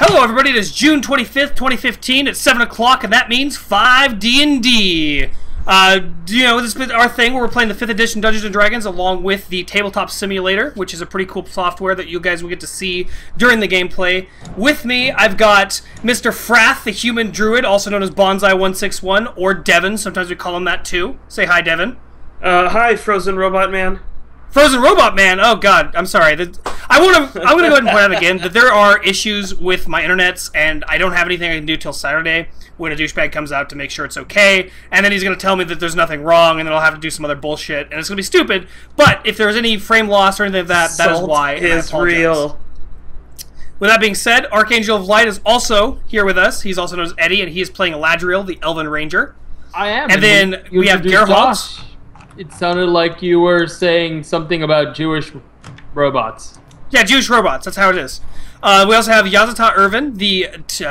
Hello everybody, it is June 25th, 2015. It's 7 o'clock and that means 5D&D. You know, this is our thing where we're playing the 5th edition Dungeons & Dragons along with the Tabletop Simulator, which is a pretty cool software that you guys will get to see during the gameplay. With me, I've got Mr. Frath, the Human Druid, also known as Bonsai161, or Devin, sometimes we call him that too. Say hi, Devin. Hi, Frozen Robot Man. Frozen Robot Man! Oh god, I'm sorry. I'm gonna go ahead and point out again that there are issues with my internets, and I don't have anything I can do till Saturday when a douchebag comes out to make sure it's okay, and then he's gonna tell me that there's nothing wrong, and then I'll have to do some other bullshit, and it's gonna be stupid. But if there's any frame loss or anything like that, that is why. It is real. With that being said, Arkangeloflite is also here with us. He's also known as Eddie, and he is playing Eladriel, the Elven Ranger. I am. And then we have Gerhalte. It sounded like you were saying something about Jewish robots. Yeah, Jewish robots. That's how it is. We also have Yazata Irvin, the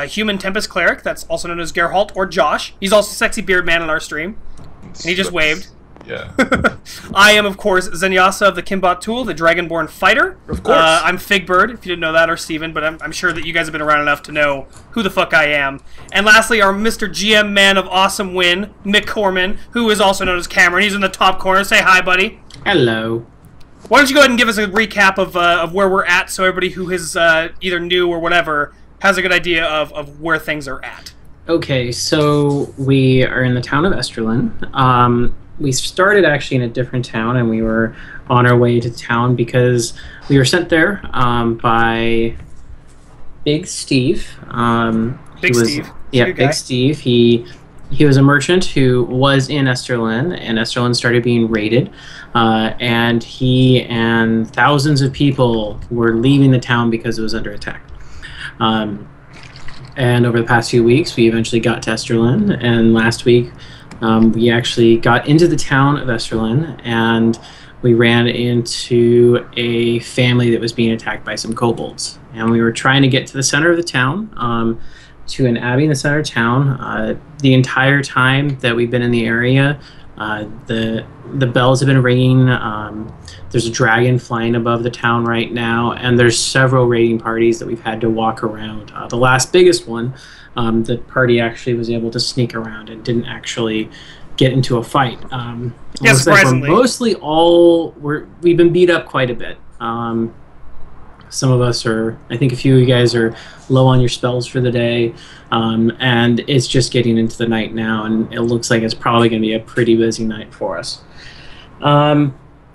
human Tempest Cleric. That's also known as Gerhalte or Josh. He's also Sexy Beard Man on our stream. And he just waved. Yeah. I am, of course, Zenyasa of the Kimbot Tool, the Dragonborn Fighter. Of course. I'm FIGBird, if you didn't know that, or Steven, but I'm sure that you guys have been around enough to know who the fuck I am. And lastly, our Mr. GM Man of Awesome Win, McCoreman, who is also known as Cameron. He's in the top corner. Say hi, buddy. Hello. Why don't you go ahead and give us a recap of where we're at, so everybody who is either new or whatever has a good idea of where things are at. Okay, so we are in the town of Esterlin. We started actually in a different town, and we were on our way to town because we were sent there by Big Steve. Big Steve. Yeah, Big Steve. He was a merchant who was in Esterlin, and Esterlin started being raided. And he and thousands of people were leaving the town because it was under attack. And over the past few weeks, we eventually got to Esterlin, and last week we actually got into the town of Esterlin, and we ran into a family that was being attacked by some kobolds. And we were trying to get to the center of the town, to an abbey in the center of town. The entire time that we've been in the area, the bells have been ringing. There's a dragon flying above the town right now, and there's several raiding parties that we've had to walk around. The last biggest one, the party actually was able to sneak around and didn't actually get into a fight. Yeah, surprisingly. We've been beat up quite a bit. Some of us are, I think a few of you guys are low on your spells for the day, and it's just getting into the night now, and it looks like it's probably going to be a pretty busy night for us.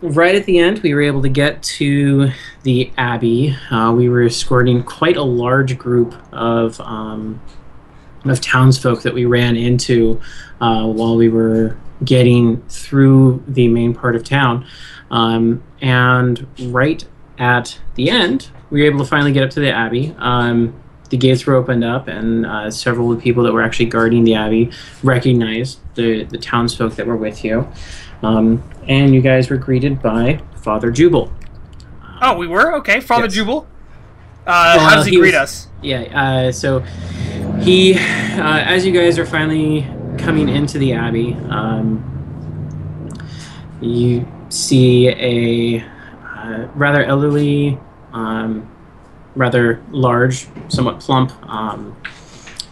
Right at the end, we were able to get to the abbey. We were escorting quite a large group of townsfolk that we ran into while we were getting through the main part of town. And right at the end, we were able to finally get up to the abbey. The gates were opened up, and several of the people that were actually guarding the abbey recognized the townsfolk that were with you. And you guys were greeted by Father Jubal. Oh, we were? Okay, Father Yes. Jubal. How does he greet us? Yeah, so he, as you guys are finally coming into the abbey, you see a rather elderly, rather large, somewhat plump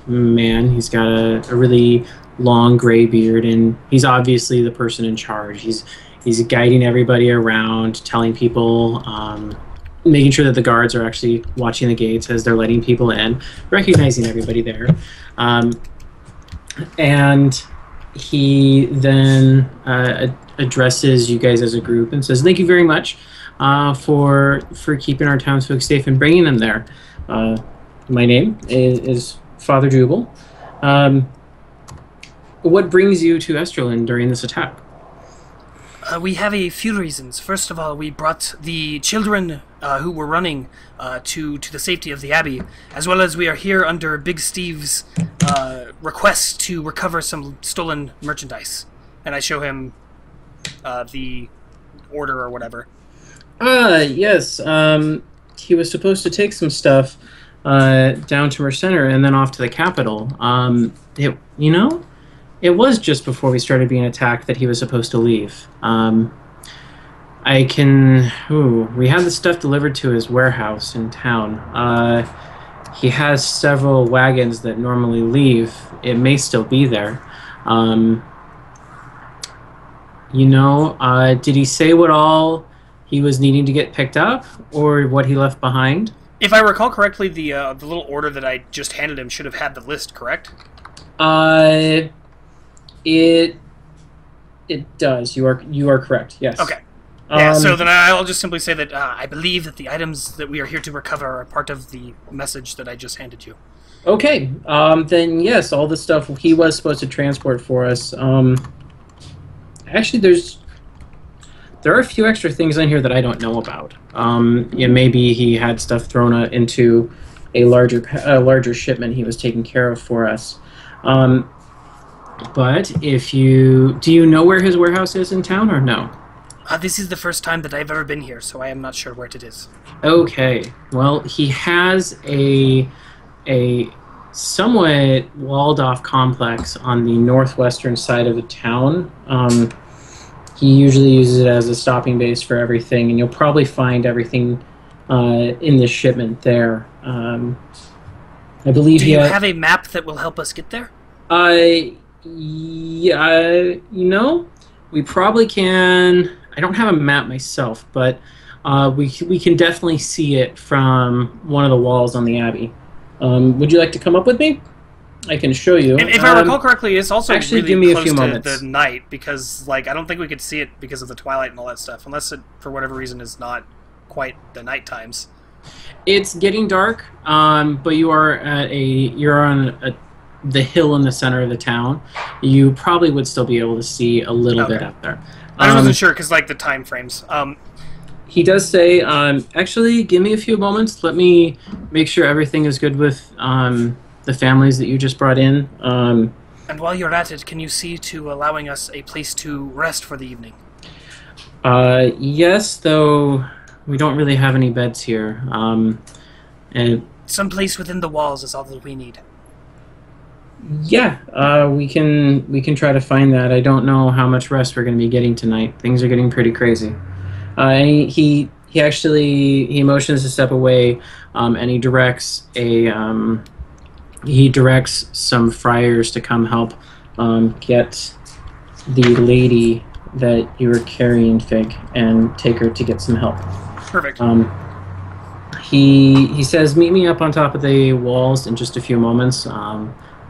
man. He's got a really long gray beard, and he's obviously the person in charge. He's guiding everybody around, telling people, making sure that the guards are actually watching the gates as they're letting people in, recognizing everybody there. And he then addresses you guys as a group and says, "Thank you very much for keeping our townsfolk safe and bringing them there. My name is Father Jubal. What brings you to Esterlin during this attack?" We have a few reasons. First of all, we brought the children who were running to the safety of the abbey, as well as we are here under Big Steve's request to recover some stolen merchandise. And I show him the order or whatever. Yes. He was supposed to take some stuff down to Mercenary and then off to the capital. It was just before we started being attacked that he was supposed to leave. We had the stuff delivered to his warehouse in town. he has several wagons that normally leave. It may still be there. Did he say what all he was needing to get picked up, or what he left behind? If I recall correctly, the little order that I just handed him should have had the list, correct? It does. You are correct. Yes. Okay. Yeah. So then I'll just simply say that I believe that the items that we are here to recover are part of the message that I just handed you. Okay. Then yes, all the stuff he was supposed to transport for us. Actually, there are a few extra things in here that I don't know about. Maybe he had stuff thrown into a larger shipment he was taking care of for us. But do you know where his warehouse is in town, or no? This is the first time that I've ever been here, so I am not sure where it is. Okay. Well, he has a somewhat walled-off complex on the northwestern side of the town. He usually uses it as a stopping base for everything, and you'll probably find everything in this shipment there. I believe. Do you have a map that will help us get there? Yeah, we probably can. I don't have a map myself, but we can definitely see it from one of the walls on the Abbey. Would you like to come up with me? I can show you. If I recall correctly, it's also actually really give me close a few to moments. the night, because I don't think we could see it because of the twilight and all that stuff, unless it, for whatever reason, is not quite the night times. It's getting dark, but you're on the hill in the center of the town. You probably would still be able to see a little bit up there. I wasn't sure because the time frames. He does say, actually, give me a few moments. Let me make sure everything is good with the families that you just brought in. And while you're at it, can you see to allowing us a place to rest for the evening? Yes, though we don't really have any beds here. And some place within the walls is all that we need. Yeah, we can try to find that. I don't know how much rest we're going to be getting tonight. Things are getting pretty crazy. And he motions to step away, and he directs some friars to come help get the lady that you were carrying, Fig, and take her to get some help. Perfect. He says, meet me up on top of the walls in just a few moments.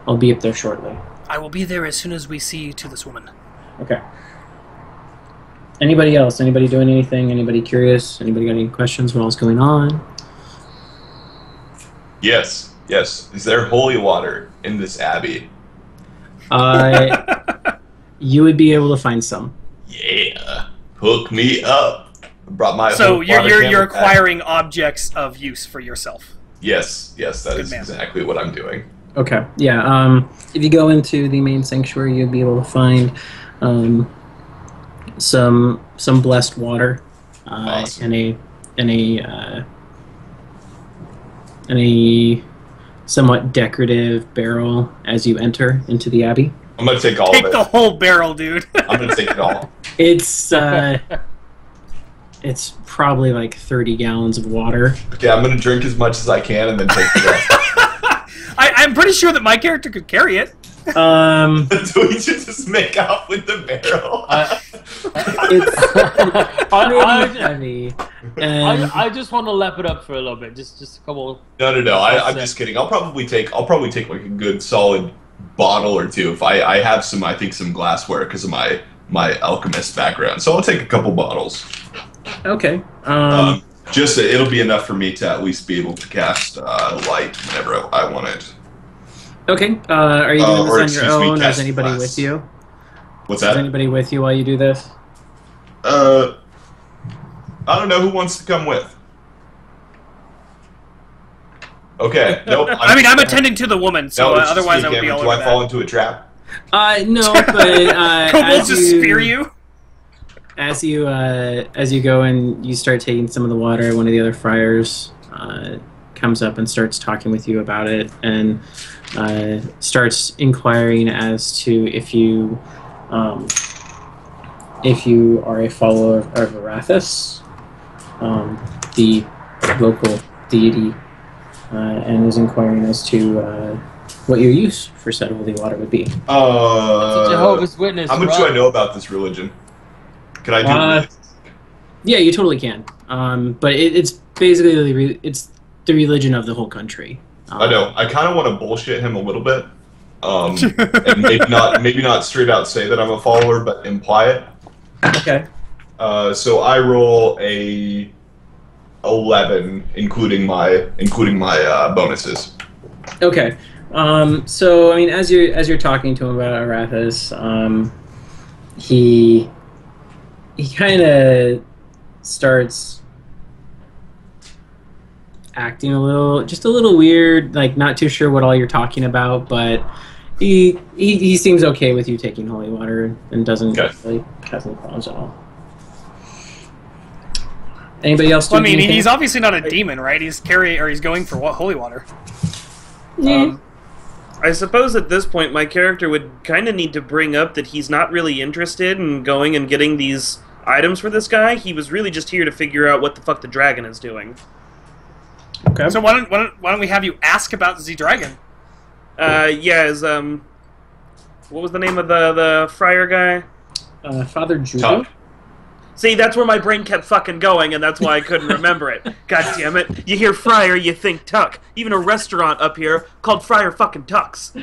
I'll be up there shortly. I will be there as soon as we see to this woman. Okay. Anybody else? Anybody doing anything? Anybody curious? Anybody got any questions? What all's going on? Yes. Is there holy water in this abbey? You would be able to find some. Yeah. Hook me up. Brought my so you're acquiring objects of use for yourself. Yes, that is exactly what I'm doing. Okay, yeah. If you go into the main sanctuary, you'll be able to find some blessed water, awesome. and a somewhat decorative barrel as you enter into the abbey. I'm gonna take all of it. Take the whole barrel, dude. I'm gonna take it all. It's probably like 30 gallons of water. Okay, I'm gonna drink as much as I can and then take the rest. I'm pretty sure that my character could carry it. Do we just make off with the barrel? It's pretty heavy. I just want to lap it up for a little bit. Just a couple. No. I'm just kidding. I'll probably take like a good solid bottle or two if I have some. I think some glassware because of my alchemist background. So I'll take a couple bottles. Okay. It'll be enough for me to at least be able to cast light whenever I want it. Okay. Are you doing this on your own, or is anybody glass. with you? What's that? Is anybody with you while you do this? I don't know who wants to come with. Okay. Nope. I'm attending to the woman, so otherwise I would be all over that. Do I fall into a trap? No, but Kobolds just spear you. As you go and you start taking some of the water, one of the other friars comes up and starts talking with you about it, and starts inquiring as to if you are a follower of Arathis, the local deity and is inquiring as to what your use for said holy water would be. It's a Jehovah's Witness. How much do I know about this religion? Can I do religion? Yeah, you totally can. But it's basically it's the religion of the whole country. I know. I kind of want to bullshit him a little bit, and maybe not straight out say that I'm a follower, but imply it. Okay. So I roll a 11, including my bonuses. Okay. So I mean, as you're talking to him about Arathis, he kind of starts acting a little weird, like not too sure what all you're talking about, but he seems okay with you taking holy water and doesn't really have any problems at all. Anybody else? Well, I mean, he's obviously not a demon, right? He's going for what, holy water? Yeah. I suppose at this point my character would kind of need to bring up that he's not really interested in going and getting these items for this guy. He was really just here to figure out what the fuck the dragon is doing. Okay. So why don't we have you ask about the dragon? What was the name of the friar guy? Father Jubal. See, that's where my brain kept fucking going, and that's why I couldn't remember it. God damn it. You hear Friar, you think Tuck. Even a restaurant up here called Friar fucking Tucks.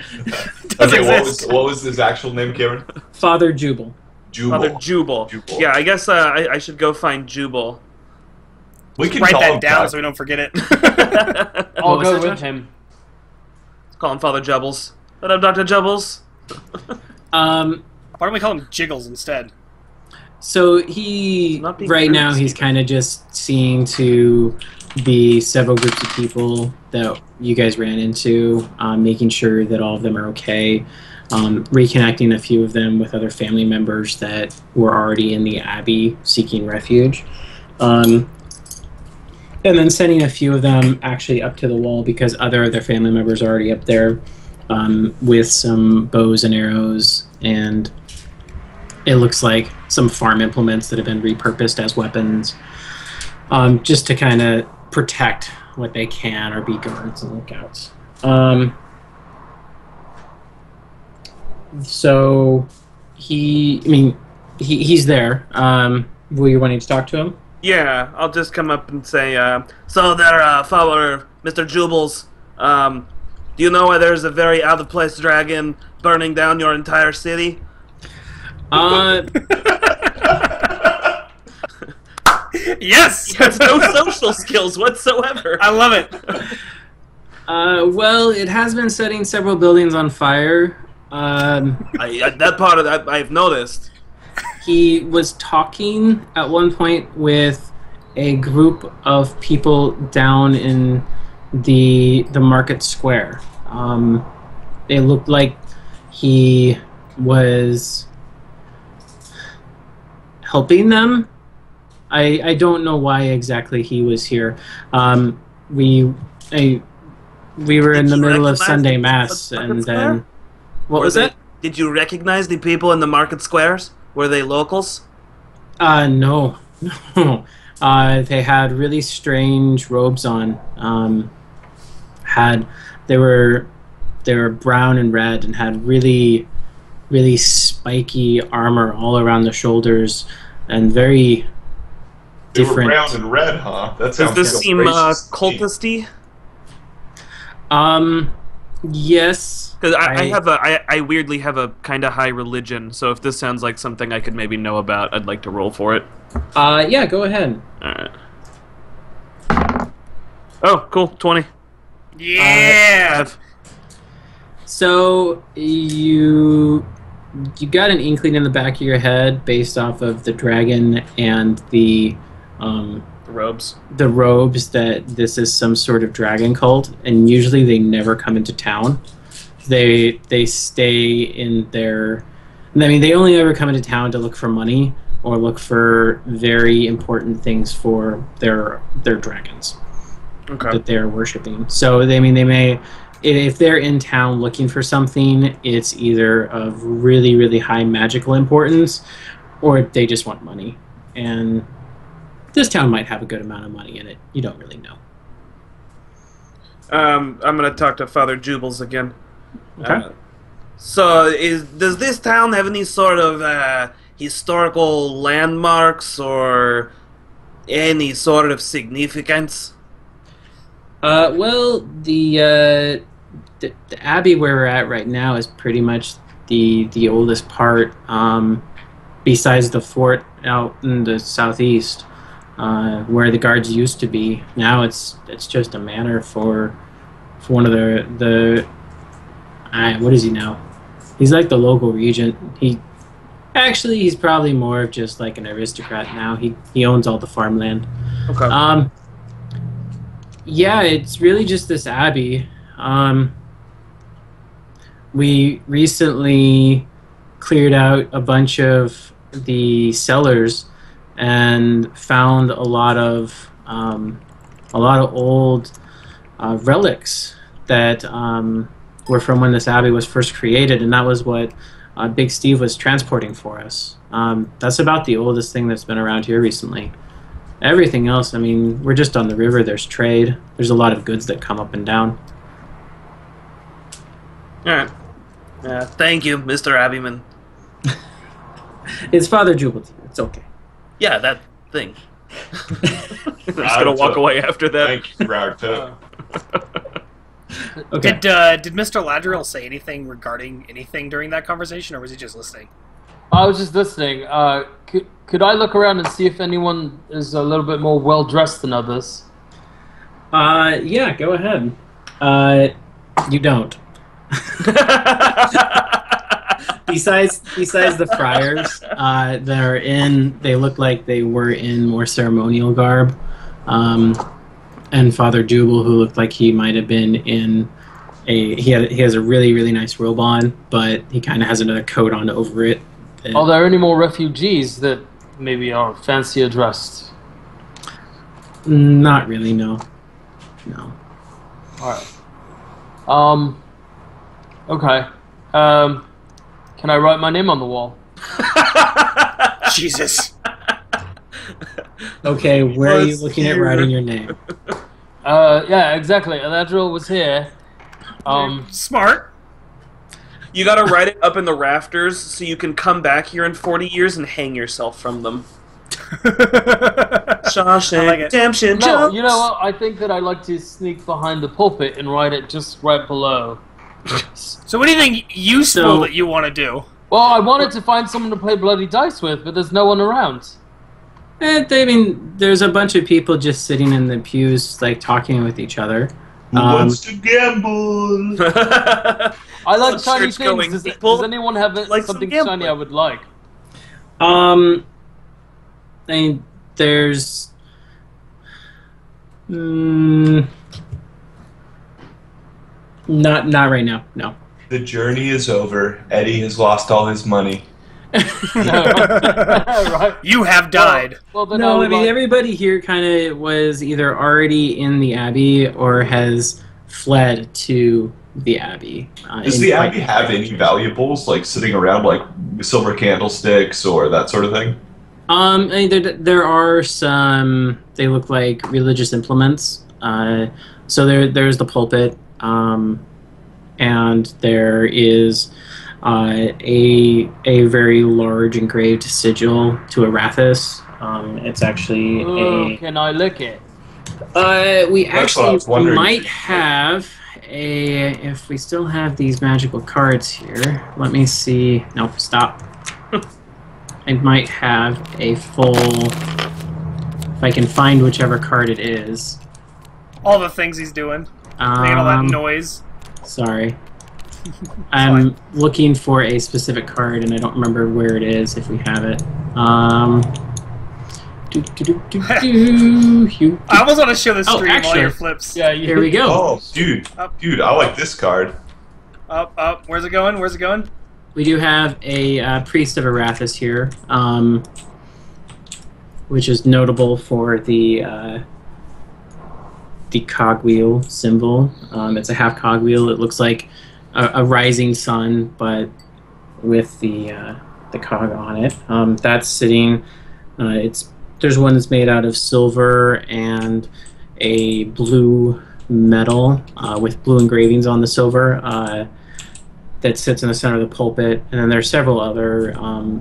Okay, what was his actual name, Cameron? Father Jubal. Father Jubal. Yeah, I guess I should go find Jubal. We can write call that him down Tuck. so we don't forget it. I'll go with him. Let's call him Father Jubbles. What up, Dr. Jubbles? Why don't we call him Jiggles instead? So right now he's kind of just seeing to the several groups of people that you guys ran into, making sure that all of them are okay, reconnecting a few of them with other family members that were already in the Abbey seeking refuge, and then sending a few of them actually up to the wall because other of their family members are already up there with some bows and arrows, and it looks like some farm implements that have been repurposed as weapons, just to kind of protect what they can or be guards and lookouts. So he's there. Were you wanting to talk to him? Yeah, I'll just come up and say, so there, follower, Mr. Jubles, do you know why there's a very out-of-place dragon burning down your entire city? Yes! He has no social skills whatsoever. I love it. Well, it has been setting several buildings on fire. That part of that I've noticed. He was talking at one point with a group of people down in the market square. It looked like he was helping them. I don't know why exactly he was here. We were in the middle of Sunday Mass, and then what was it? Did you recognize the people in the market squares? Were they locals? No. They had really strange robes on. They were brown and red and had really, really spiky armor all around the shoulders and very different. They were brown and red, huh? That sounds Does this seem cultisty? Yes. Because I weirdly have a kind of high religion, so if this sounds like something I could maybe know about, I'd like to roll for it. Yeah, go ahead. Alright. Oh, cool. 20. Yeah! So you got an inkling in the back of your head based off of the dragon and the robes. The robes that this is some sort of dragon cult, and usually they never come into town. They stay in their. I mean, they only ever come into town to look for money or look for very important things for their dragons that they're worshiping. So they may. If they're in town looking for something, it's either of really, really high magical importance, or they just want money. And this town might have a good amount of money in it. You don't really know. I'm gonna talk to Father Jubles again. Okay. So, does this town have any sort of historical landmarks or any sort of significance? Well, the abbey where we're at right now is pretty much the oldest part, besides the fort out in the southeast, where the guards used to be. Now it's just a manor for one of the what is he now? He's like the local regent. He's probably more of just like an aristocrat now. He owns all the farmland. Okay. Yeah, it's really just this abbey. We recently cleared out a bunch of the cellars and found a lot of old relics that were from when this abbey was first created, and that was what Big Steve was transporting for us. That's about the oldest thing that's been around here recently. Everything else, I mean, we're just on the river. There's trade. There's a lot of goods that come up and down. All right. Thank you, Mr. Abbeyman. It's Father Jubilee. It's okay. Yeah, that thing. I'm just gonna walk away after that. Thank you, Gerhalte. Okay. Did Mr. Ladriel say anything regarding anything during that conversation, or was he just listening? I was just listening. Could I look around and see if anyone is a little bit more well-dressed than others? Yeah, go ahead. You don't. Besides the friars, they look like they were in more ceremonial garb, and Father Jubal, who looked like he might have been in he has a really, really nice robe on, but he kind of has another coat on over it. Are there any more refugees that maybe are fancier dressed? Not really, no. No. Alright. Okay. Can I write my name on the wall? Jesus. Okay, where are you looking at writing your name? Yeah, exactly. Eladriel was here. Smart. You gotta write it up in the rafters so you can come back here in 40 years and hang yourself from them. Shawshank, I like it. Redemption, No, jumps. you know what? I think that I'd like to sneak behind the pulpit and write it just right below. So what do you think useful So- that you want to do? Well, I wanted to find someone to play bloody dice with, but there's no one around. I mean, there's a bunch of people just sitting in the pews, like, talking with each other. Who wants to gamble? I like Some shiny church-going things. people Does anyone have like some something gambling. shiny I would like? I mean, there's... Not right now, no. The journey is over. Eddie has lost all his money. Right. You have died. Well, then No, would I mean, like- everybody here kind of was either already in the Abbey or has fled to the Abbey. Does in the quite- Abbey have any valuables, like sitting around, like silver candlesticks or that sort of thing? I mean, there are some. They look like religious implements. So there's the pulpit, and there is a very large engraved sigil to Arathis. It's actually Ooh, can I lick it? we That's what I was actually wondering. might have if we still have these magical cards here. Let me see. Nope, stop. I might have a full. If I can find whichever card it is. All the things he's doing. Making all that Um, noise. Sorry. I'm looking for a specific card and I don't remember where it is if we have it. I almost want to show the Oh, stream all actually- your flips. Yeah, Here we go. Oh, dude, I like this card. Up. Where's it going? Where's it going? We do have a priest of Arathis here, which is notable for the cogwheel symbol. It's a half cogwheel. It looks like a rising sun, but with the cog on it. That's sitting. There's one that's made out of silver and a blue metal with blue engravings on the silver that sits in the center of the pulpit, and then there are several other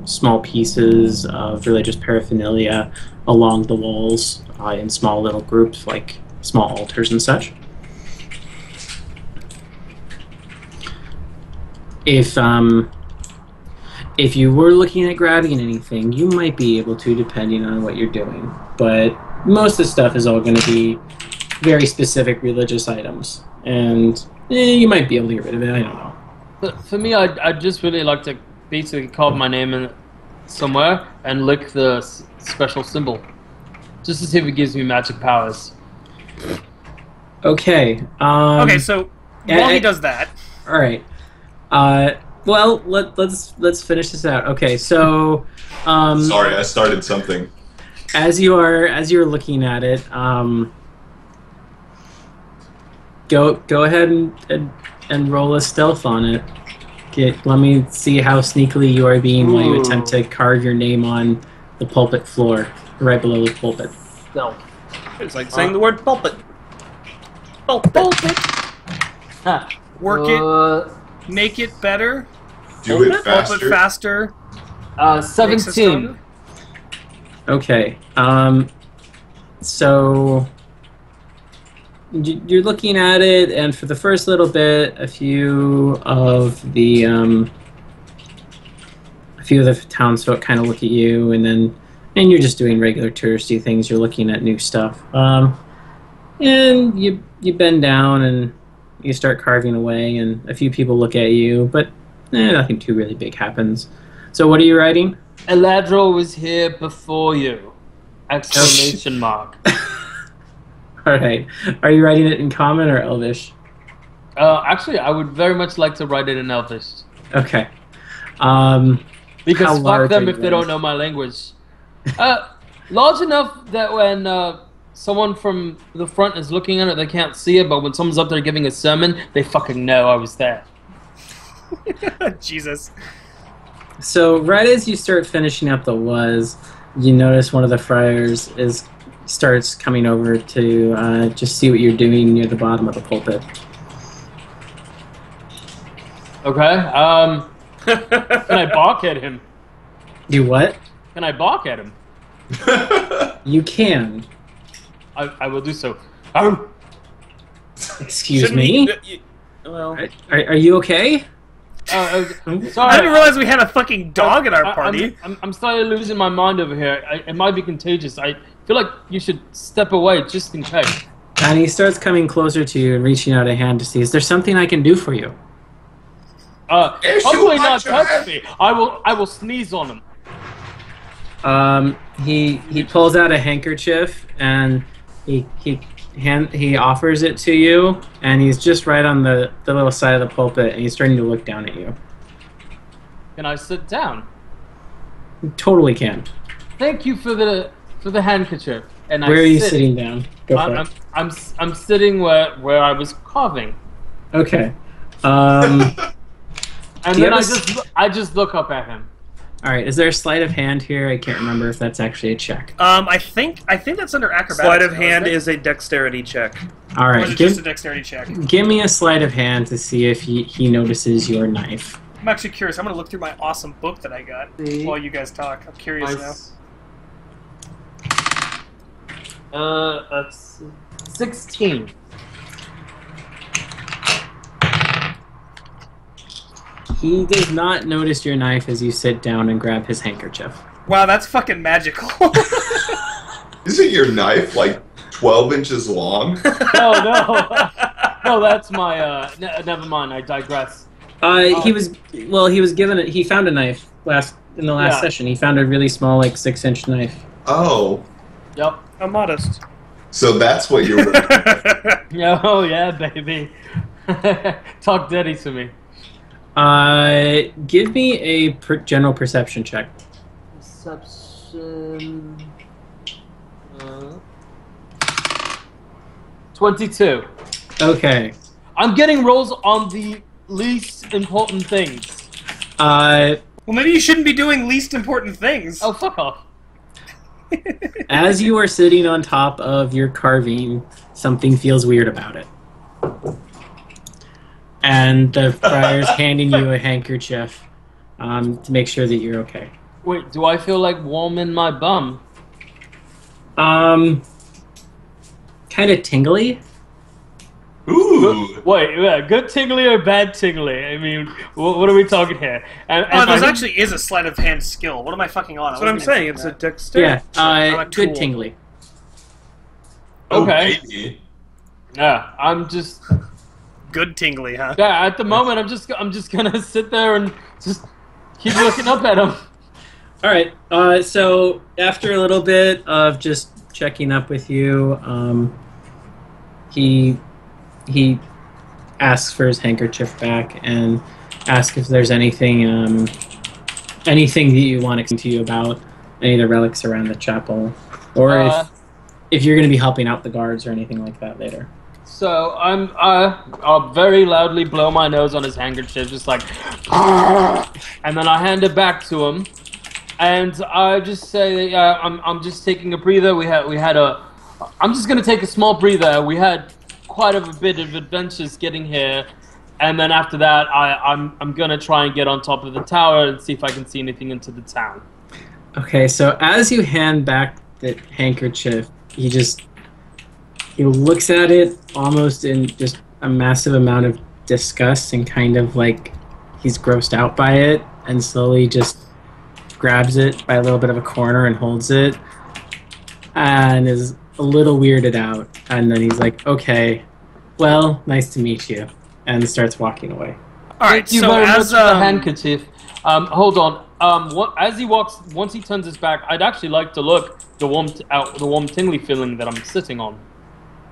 small pieces of religious paraphernalia along the walls in small little groups, like small altars and such. If you were looking at grabbing anything, you might be able to, depending on what you're doing. But most of the stuff is all going to be very specific religious items, and you might be able to get rid of it. I don't know. But for me, I'd just really like to basically carve my name in somewhere and lick the special symbol, just to see if it gives me magic powers. Okay. Okay, so while he does that, all right. Well, let's finish this out. Okay, so Sorry, I started something. as you're looking at it, go ahead and roll a stealth on it. Let me see how sneakily you are being while you attempt to carve your name on the pulpit floor, right below the pulpit. Stealth. It's like saying the word pulpit. pulpit, Ha. work it, make it better, Do it pulpit faster. faster. 17. Okay. So you're looking at it, and for the first little bit, a few of the townsfolk kind of look at you, and you're just doing regular touristy things. You're looking at new stuff, and you bend down and you start carving away, and a few people look at you, but nothing too really big happens. So what are you writing? Eladril was here before you! Exclamation mark. All right. Are you writing it in Common or Elvish? Actually, I would very much like to write it in Elvish. Okay. Because How fuck large them are if you they don't know my language. Large enough that when someone from the front is looking at it, they can't see it, but when someone's up there giving a sermon, they fucking know I was there. Jesus. So right as you start finishing up the was, you notice one of the friars starts coming over to just see what you're doing near the bottom of the pulpit. Okay. Can I bark at him? Do what? Can I bark at him? You can. I will do so. Oh. Excuse Shouldn't me? Well, Are you okay? Sorry. I didn't realize we had a fucking dog in our party. I'm starting losing my mind over here. It might be contagious. I feel like you should step away just in case. And he starts coming closer to you and reaching out a hand to see, is there something I can do for you? Hopefully not touch me. I will sneeze on him. He pulls out a handkerchief and he offers it to you, and he's just right on the little side of the pulpit, and he's starting to look down at you. Can I sit down? You totally can. Thank you for the handkerchief. And Where are you sitting down? Go for it. I'm sitting where I was carving. Okay. And Do you then have I just look up at him. All right. Is there a sleight of hand here? I can't remember if that's actually a check. I think that's under acrobatics. sleight of though, hand isn't it? is a dexterity check. All Or right. is it just a dexterity check? Give me a sleight of hand to see if he notices your knife. I'm actually curious. I'm going to look through my awesome book that I got while you guys talk. I'm curious now. That's 16. He does not notice your knife as you sit down and grab his handkerchief. Wow, that's fucking magical. Isn't your knife like 12 inches long? No, that's my. Never mind. I digress. He was given he found a knife in the last session. He found a really small, like 6-inch knife. Oh. Yep. I'm modest. So that's what you're... Oh yeah, baby. Talk dirty to me. Give me a general perception check. Perception. 22. Okay. I'm getting rolls on the least important things. Well, maybe you shouldn't be doing least important things. Oh, fuck off. As you are sitting on top of your carving, something feels weird about it. And the friar's handing you a handkerchief to make sure that you're okay. Wait, do I feel like warm in my bum? Kind of tingly. Ooh. Wait, yeah, good tingly or bad tingly? I mean, what are we talking here? There's actually is a sleight of hand skill. What am I fucking on? That's what I'm saying. It's a dexterity. Yeah, a good tool. tingly. Okay. Oh, baby. Yeah, I'm just. Good tingly, huh? Yeah, at the moment, I'm just gonna sit there and just keep looking up at him. All right. So after a little bit of just checking up with you, he asks for his handkerchief back and asks if there's anything that you want to talk to you about, any of the relics around the chapel, or if you're going to be helping out the guards or anything like that later. So I'll very loudly blow my nose on his handkerchief, just like, and then I hand it back to him, and I just say, I'm just taking a breather. I'm just gonna take a small breather. We had quite a bit of adventures getting here, and then after that, I'm gonna try and get on top of the tower and see if I can see anything into the town. Okay, so as you hand back the handkerchief, he looks at it almost in just a massive amount of disgust and kind of like he's grossed out by it, and slowly just grabs it by a little bit of a corner and holds it and is a little weirded out, and then he's like, okay, well, nice to meet you, and starts walking away. All right, Thank you so very much as for the handkerchief. Hold on. As he walks, once he turns his back, I'd actually like to look the warm tingly feeling that I'm sitting on.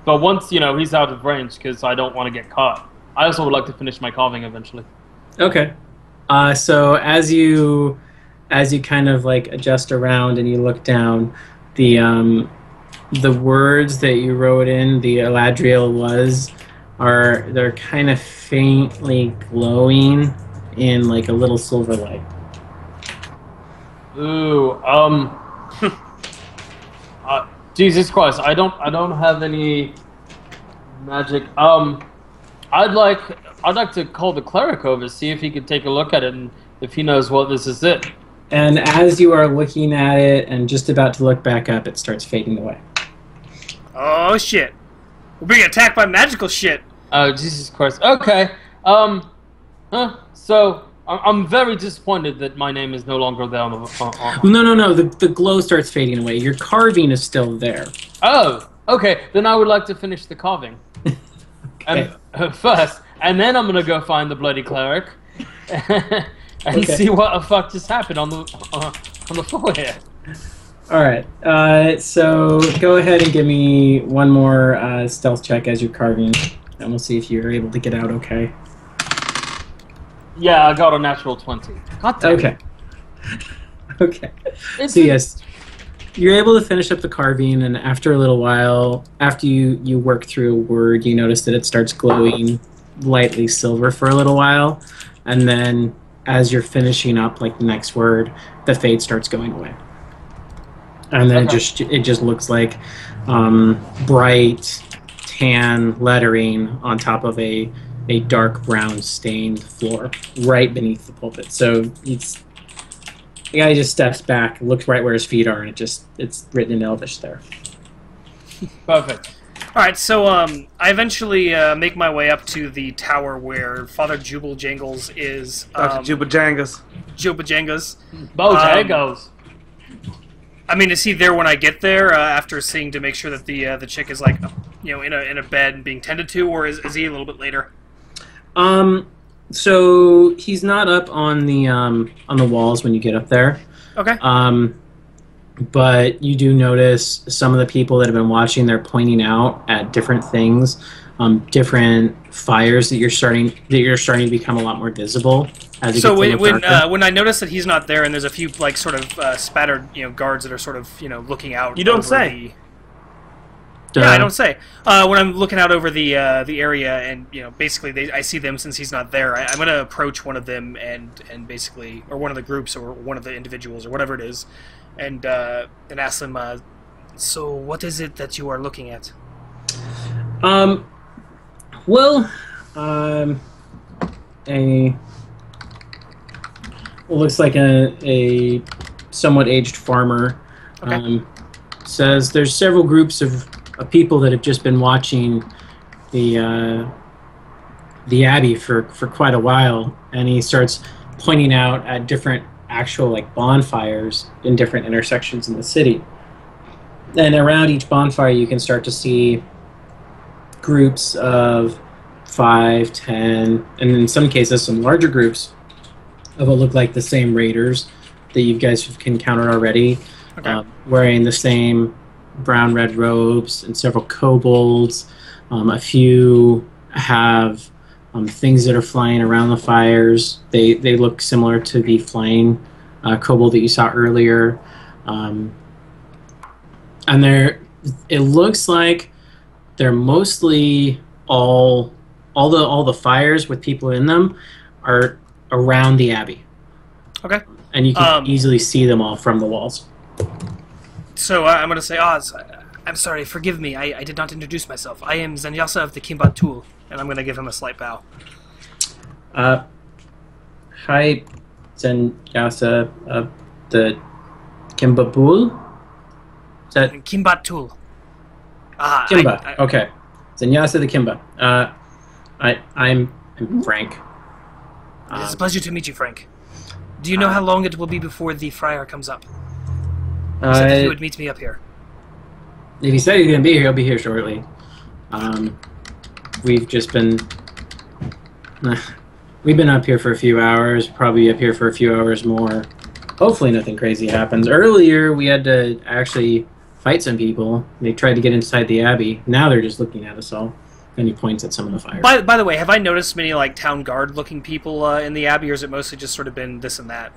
But once he's out of range, because I don't want to get caught. I also would like to finish my carving eventually. Okay. So as you kind of like adjust around and you look down, the words that you wrote in the Eladriel they're kind of faintly glowing in like a little silver light. Ooh, Jesus Christ, I don't have any magic. I'd like to call the cleric over, see if he could take a look at it and if he knows what this is it. And as you are looking at it and just about to look back up, it starts fading away. Oh shit! We're being attacked by magical shit. Oh Jesus Christ. Okay. So I'm very disappointed that my name is no longer there on the. No. The glow starts fading away. Your carving is still there. Oh, okay. Then I would like to finish the carving. Okay. And first, and then I'm gonna go find the bloody cleric and Okay. see what the fuck just happened on the floor here. All right. So go ahead and give me one more stealth check as you're carving, and we'll see if you're able to get out okay. Yeah, I got a natural 20. God damn it. Okay. So yes, you're able to finish up the carving, and after a little while, after you work through a word, you notice that it starts glowing lightly silver for a little while, and then as you're finishing up like the next word, the fade starts going away. And then it just looks like bright tan lettering on top of a dark brown stained floor right beneath the pulpit. So the guy just steps back, looks right where his feet are, and it's written in Elvish there. Perfect. All right, so I eventually make my way up to the tower where Father Jubal Jangles is. Jubal Jangas. Jubal Jangas. Bojangles. I mean, is he there when I get there after seeing to make sure that the chick is like, in a bed and being tended to, or is he a little bit later? So he's not up on the walls when you get up there. Okay. But you do notice some of the people that have been watching, they're pointing out at different things, different fires that you're starting to become a lot more visible as it so gets a little darker. when I notice that he's not there and there's a few like sort of spattered guards that are sort of looking out. You don't over say. Yeah, I don't say. When I'm looking out over the area and basically I see them since he's not there, I'm gonna approach one of them and basically, or one of the groups or one of the individuals or whatever it is, and ask them. So what is it that you are looking at? Well, looks like a somewhat aged farmer. Okay. Says there's several groups of people that have just been watching the abbey for quite a while, and he starts pointing out at different actual like bonfires in different intersections in the city. And around each bonfire, you can start to see groups of 5, 10, and in some cases, some larger groups of what look like the same raiders that you guys have encountered already, wearing the same brown-red robes, and several kobolds. A few have things that are flying around the fires. They look similar to the flying kobold that you saw earlier. And it looks like they're mostly all the fires with people in them are around the abbey. Okay. And you can easily see them all from the walls. So I'm going to say, Oz, I'm sorry, forgive me. I did not introduce myself. I am Zenyasa of the Kimbatul, and I'm going to give him a slight bow. Hi, Zenyasa of the Kimbabul? Is that Kimbatul. Kimba? Okay. Zenyasa the Kimba. I'm Frank. It's a pleasure to meet you, Frank. Do you know how long it will be before the friar comes up? He said that he would meet me up here. If he said he's going to be here, he'll be here shortly. We've just been... we've been up here for a few hours, probably up here for a few hours more. Hopefully nothing crazy happens. Earlier, we had to actually fight some people. They tried to get inside the abbey. Now they're just looking at us all. And he points at some of the fires. By the way, have I noticed many like town guard-looking people in the abbey, or has it mostly just sort of been this and that?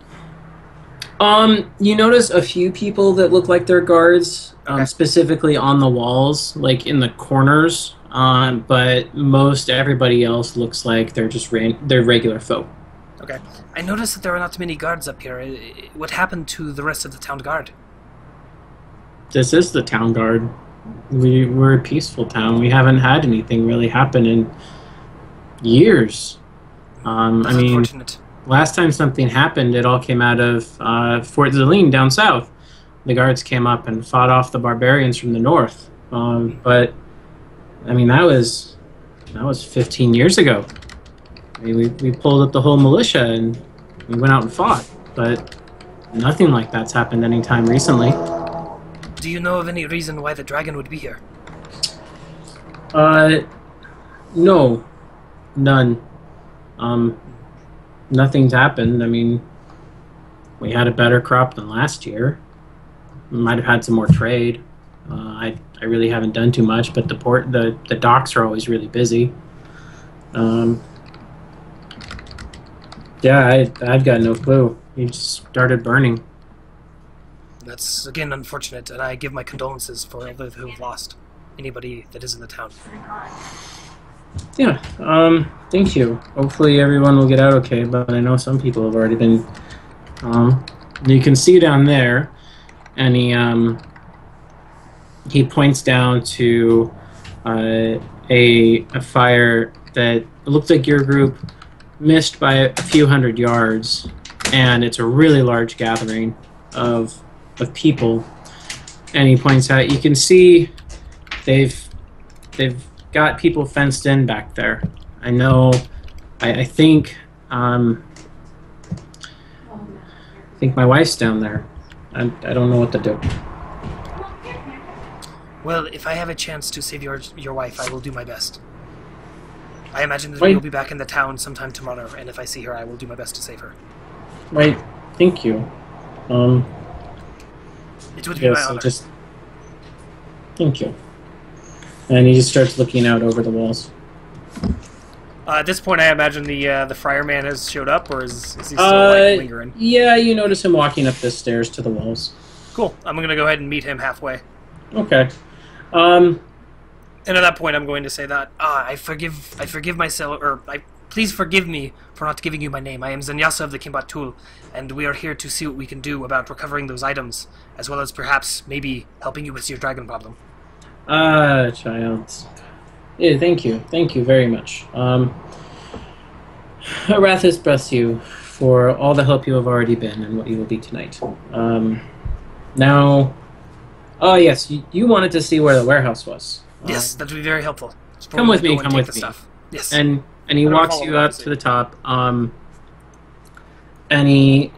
You notice a few people that look like they're guards, specifically on the walls, like in the corners. But most everybody else looks like they're just they're regular folk. Okay. I noticed that there are not many guards up here. What happened to the rest of the town guard? This is the town guard. We're a peaceful town. We haven't had anything really happen in years. I mean, unfortunate. Last time something happened, it all came out of Fort Zeline down south. The guards came up and fought off the barbarians from the north. But I mean, that was 15 years ago. I mean, we pulled up the whole militia and we went out and fought. But nothing like that's happened anytime recently. Do you know of any reason why the dragon would be here? No. None. Nothing's happened. I mean, we had a better crop than last year. We might have had some more trade. I really haven't done too much, but the docks are always really busy. Yeah, I've got no clue. He just started burning. That's, again, unfortunate, and I give my condolences for all those who have lost anybody that is in the town. Yeah, thank you. Hopefully everyone will get out okay, but I know some people have already been... you can see down there, and he points down to a fire that looked like your group missed by a few hundred yards, and it's a really large gathering of people, and he points out you can see they've got people fenced in back there. I know. I think my wife's down there. I don't know what to do. Well, if I have a chance to save your wife, I will do my best. I imagine that we will be back in the town sometime tomorrow, and if I see her, I will do my best to save her. Right. Thank you. It would be my honor. Thank you. And he just starts looking out over the walls. At this point, I imagine the friar man has showed up, or is he still like, lingering? Yeah, you notice him walking up the stairs to the walls. Cool. I'm going to go ahead and meet him halfway. Okay. And at that point, I'm going to say that I forgive myself, or please forgive me for not giving you my name. I am Zenyasa of the Kimbatul, and we are here to see what we can do about recovering those items, as well as perhaps maybe helping you with your dragon problem. Child. Yeah, thank you. Thank you very much. Arathis bless you for all the help you have already been and what you will be tonight. Now, oh yes, you wanted to see where the warehouse was. Yes, that would be very helpful. Come with me. Come with me. Stuff. Yes. And he walks you up to the top. And he,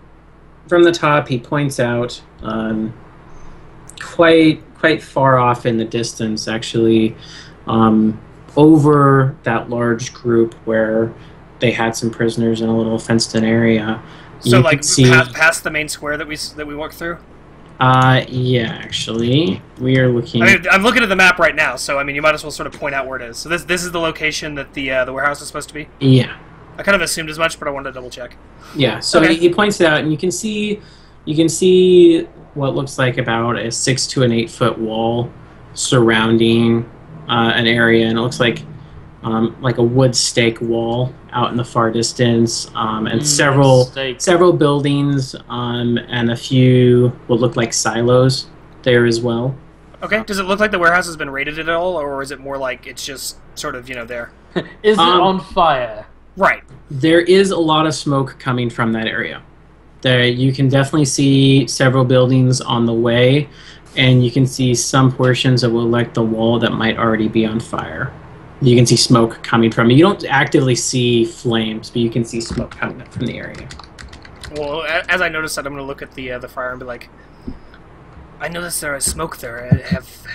from the top, he points out, quite far off in the distance, actually, over that large group where they had some prisoners in a little fenced-in area. So, like, past the main square that we walked through. Yeah, actually, we are looking. I mean, I'm looking at the map right now, so I mean, you might as well sort of point out where it is. So this is the location that the warehouse is supposed to be. Yeah. I kind of assumed as much, but I wanted to double check. Yeah. So okay. he points it out, and you can see what looks like about a 6 to an 8 foot wall surrounding an area, and it looks like a wood stake wall out in the far distance, and several buildings, and a few what look like silos there as well. Okay. Does it look like the warehouse has been raided at all, or is it more like it's just sort of there? Is it on fire? Right. There is a lot of smoke coming from that area. There, you can definitely see several buildings on the way, and you can see some portions that will like the wall that might already be on fire. You can see smoke coming from it. You don't actively see flames, but you can see smoke coming up from the area. Well, as I noticed that, I'm going to look at the fire and be like, I noticed there is smoke there.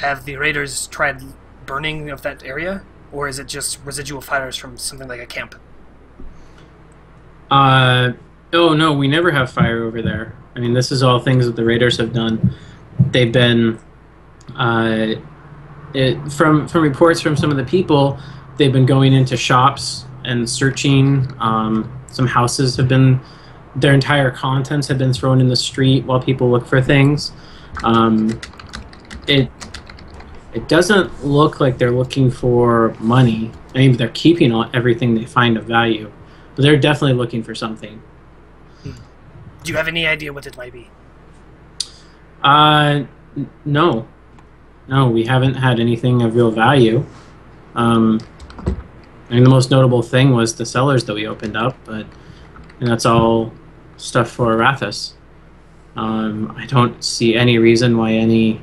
Have the raiders tried burning of that area, or is it just residual fires from something like a camp? Oh no, we never have fire over there. I mean, this is all things that the raiders have done. They've been, from reports from some of the people, they've been going into shops and searching. Some houses have been, their entire contents have been thrown in the street while people look for things. It doesn't look like they're looking for money. I mean, they're keeping everything they find of value. But they're definitely looking for something. Do you have any idea what it might be? No. No, we haven't had anything of real value. I mean, the most notable thing was the cellars that we opened up, and that's all stuff for Arathis. I don't see any reason why any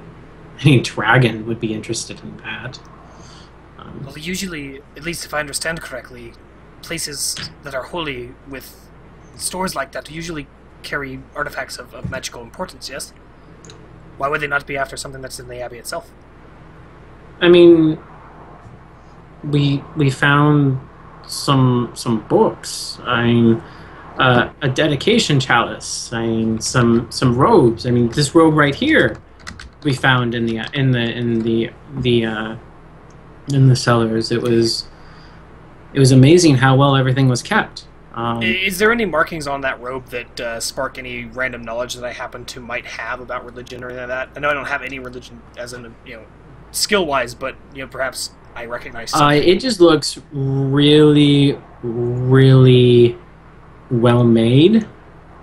dragon would be interested in that. Well, usually, at least if I understand correctly, places that are holy with stores like that usually carry artifacts of magical importance, yes? Why would they not be after something that's in the abbey itself? I mean, we found some books. I mean, a dedication chalice. I mean, some robes. I mean, this robe right here we found in the cellars. It was amazing how well everything was kept. Is there any markings on that robe that spark any random knowledge that I happen to might have about religion or anything like that? I know I don't have any religion as in, skill-wise, but, perhaps I recognize something. It just looks really, really well made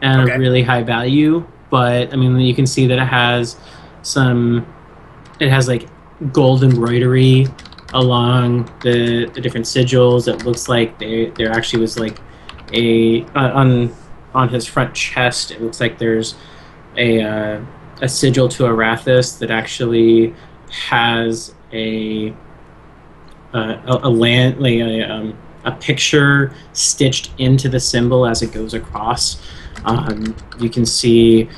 and of really high value. But, I mean, you can see that it has like gold embroidery along the different sigils. It looks like there actually was like on his front chest, it looks like there's a sigil to Arathis that actually has a picture stitched into the symbol as it goes across. You can see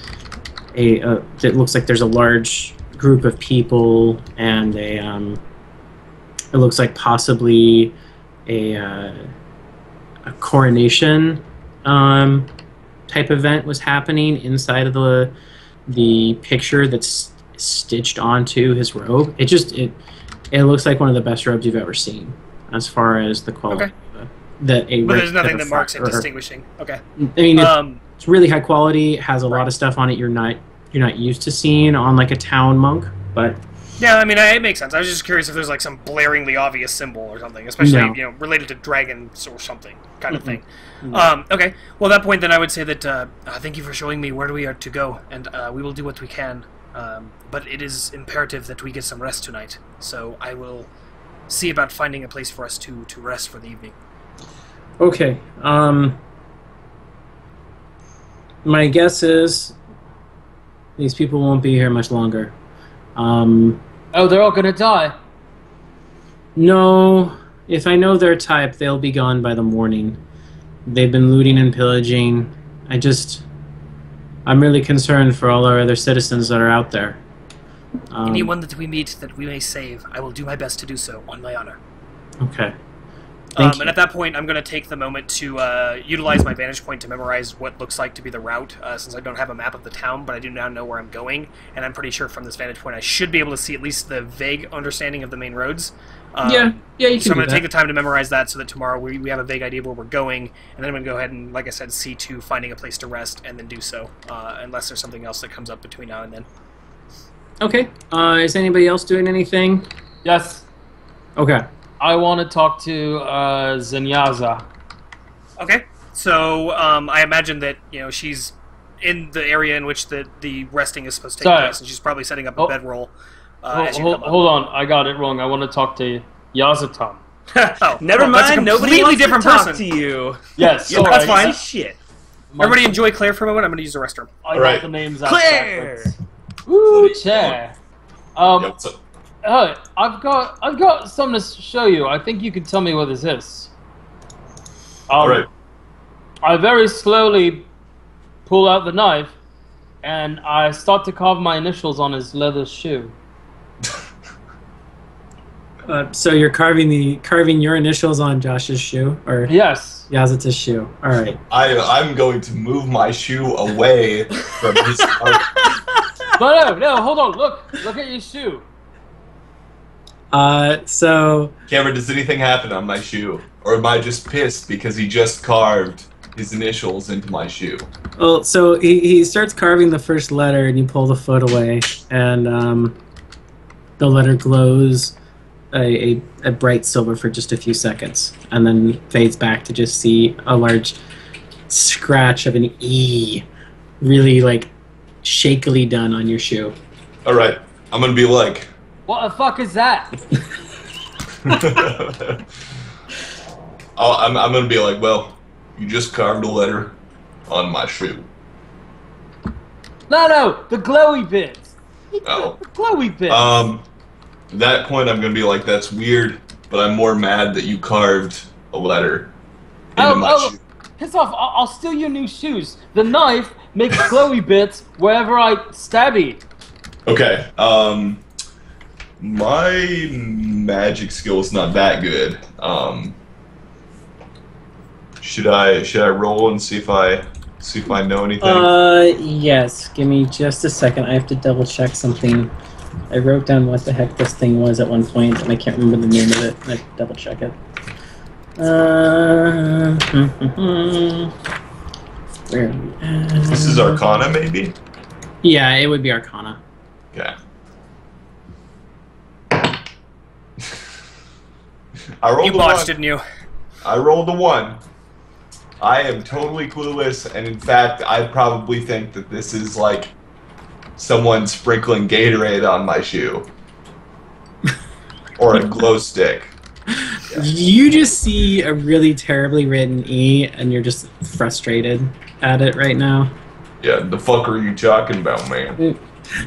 it looks like there's a large group of people, and it looks like possibly a coronation type event was happening inside of the picture that's stitched onto his robe. It looks like one of the best robes you've ever seen as far as the quality. But there's nothing that marks it distinguishing. Okay. I mean, it's really high quality. It has a lot of stuff on it you're not used to seeing on like a town monk, but. Yeah, I mean, it makes sense. I was just curious if there's like some blaringly obvious symbol or something, especially related to dragons or something kind of thing. Okay, well, at that point, then I would say that thank you for showing me where we are to go, and we will do what we can. But it is imperative that we get some rest tonight. So I will see about finding a place for us to rest for the evening. Okay. My guess is these people won't be here much longer. Oh, they're all gonna die. No, if I know their type, they'll be gone by the morning. They've been looting and pillaging. I'm really concerned for all our other citizens that are out there. Anyone that we meet that we may save, I will do my best to do so, on my honor. Okay. Thank you. And at that point, I'm going to take the moment to utilize my vantage point to memorize what looks like to be the route, since I don't have a map of the town, but I do now know where I'm going, and I'm pretty sure from this vantage point I should be able to see at least the vague understanding of the main roads. Yeah, you can So I'm do going to that. take the time to memorize that so that tomorrow we have a vague idea of where we're going, and then I'm going to go ahead and, like I said, see to finding a place to rest, and then do so, unless there's something else that comes up between now and then. Okay. Is anybody else doing anything? Yes. Okay. I want to talk to Zenyaza. Okay, so I imagine that she's in the area in which the resting is supposed to take place, and she's probably setting up a bedroll. Hold on, I got it wrong. I want to talk to Yazatan. Oh, Never well, that's a mind. Nobody completely wants different to talk person. to you. Yes, Yeah, sorry. that's fine. Shit. Everybody enjoy Claire for a moment. I'm going to use the restroom. I Right. got the names out Claire! backwards. Woo, chair. Yeah, what's up? I've got something to show you. I think you can tell me what this is. All right. I very slowly pull out the knife, and I start to carve my initials on his leather shoe. So you're carving your initials on Josh's shoe, or Yes. Yazata's shoe. All right. I'm going to move my shoe away from his target. No, hold on. Look at your shoe. So Cameron, does anything happen on my shoe? Or am I just pissed because he just carved his initials into my shoe? well, so he starts carving the first letter, and you pull the foot away, and the letter glows a bright silver for just a few seconds, and then fades back to just see a large scratch of an E, really like shakily done on your shoe. All right, I'm gonna be like, What the fuck is that? I'm gonna be like, well, you just carved a letter on my shoe. No, the glowy bits. Oh. The glowy bits. At that point, I'm gonna be like, that's weird, but I'm more mad that you carved a letter into my shoe. Piss off! I'll steal your new shoes. The knife makes glowy bits wherever I stab it. Okay. My magic skill is not that good. Should I roll and see if I know anything? Yes. Give me just a second. I have to double check something. I wrote down what the heck this thing was at one point, and I can't remember the name of it. I have to double check it. Where are we at? This is Arcana, maybe? Yeah, it would be Arcana. Okay. I rolled You a botched, 1. didn't you? I rolled a 1. I am totally clueless, and in fact, I probably think that this is like someone sprinkling Gatorade on my shoe. Or a glow stick. Yeah. You just see a really terribly written E, and you're just frustrated at it right now. Yeah, the fuck are you talking about, man?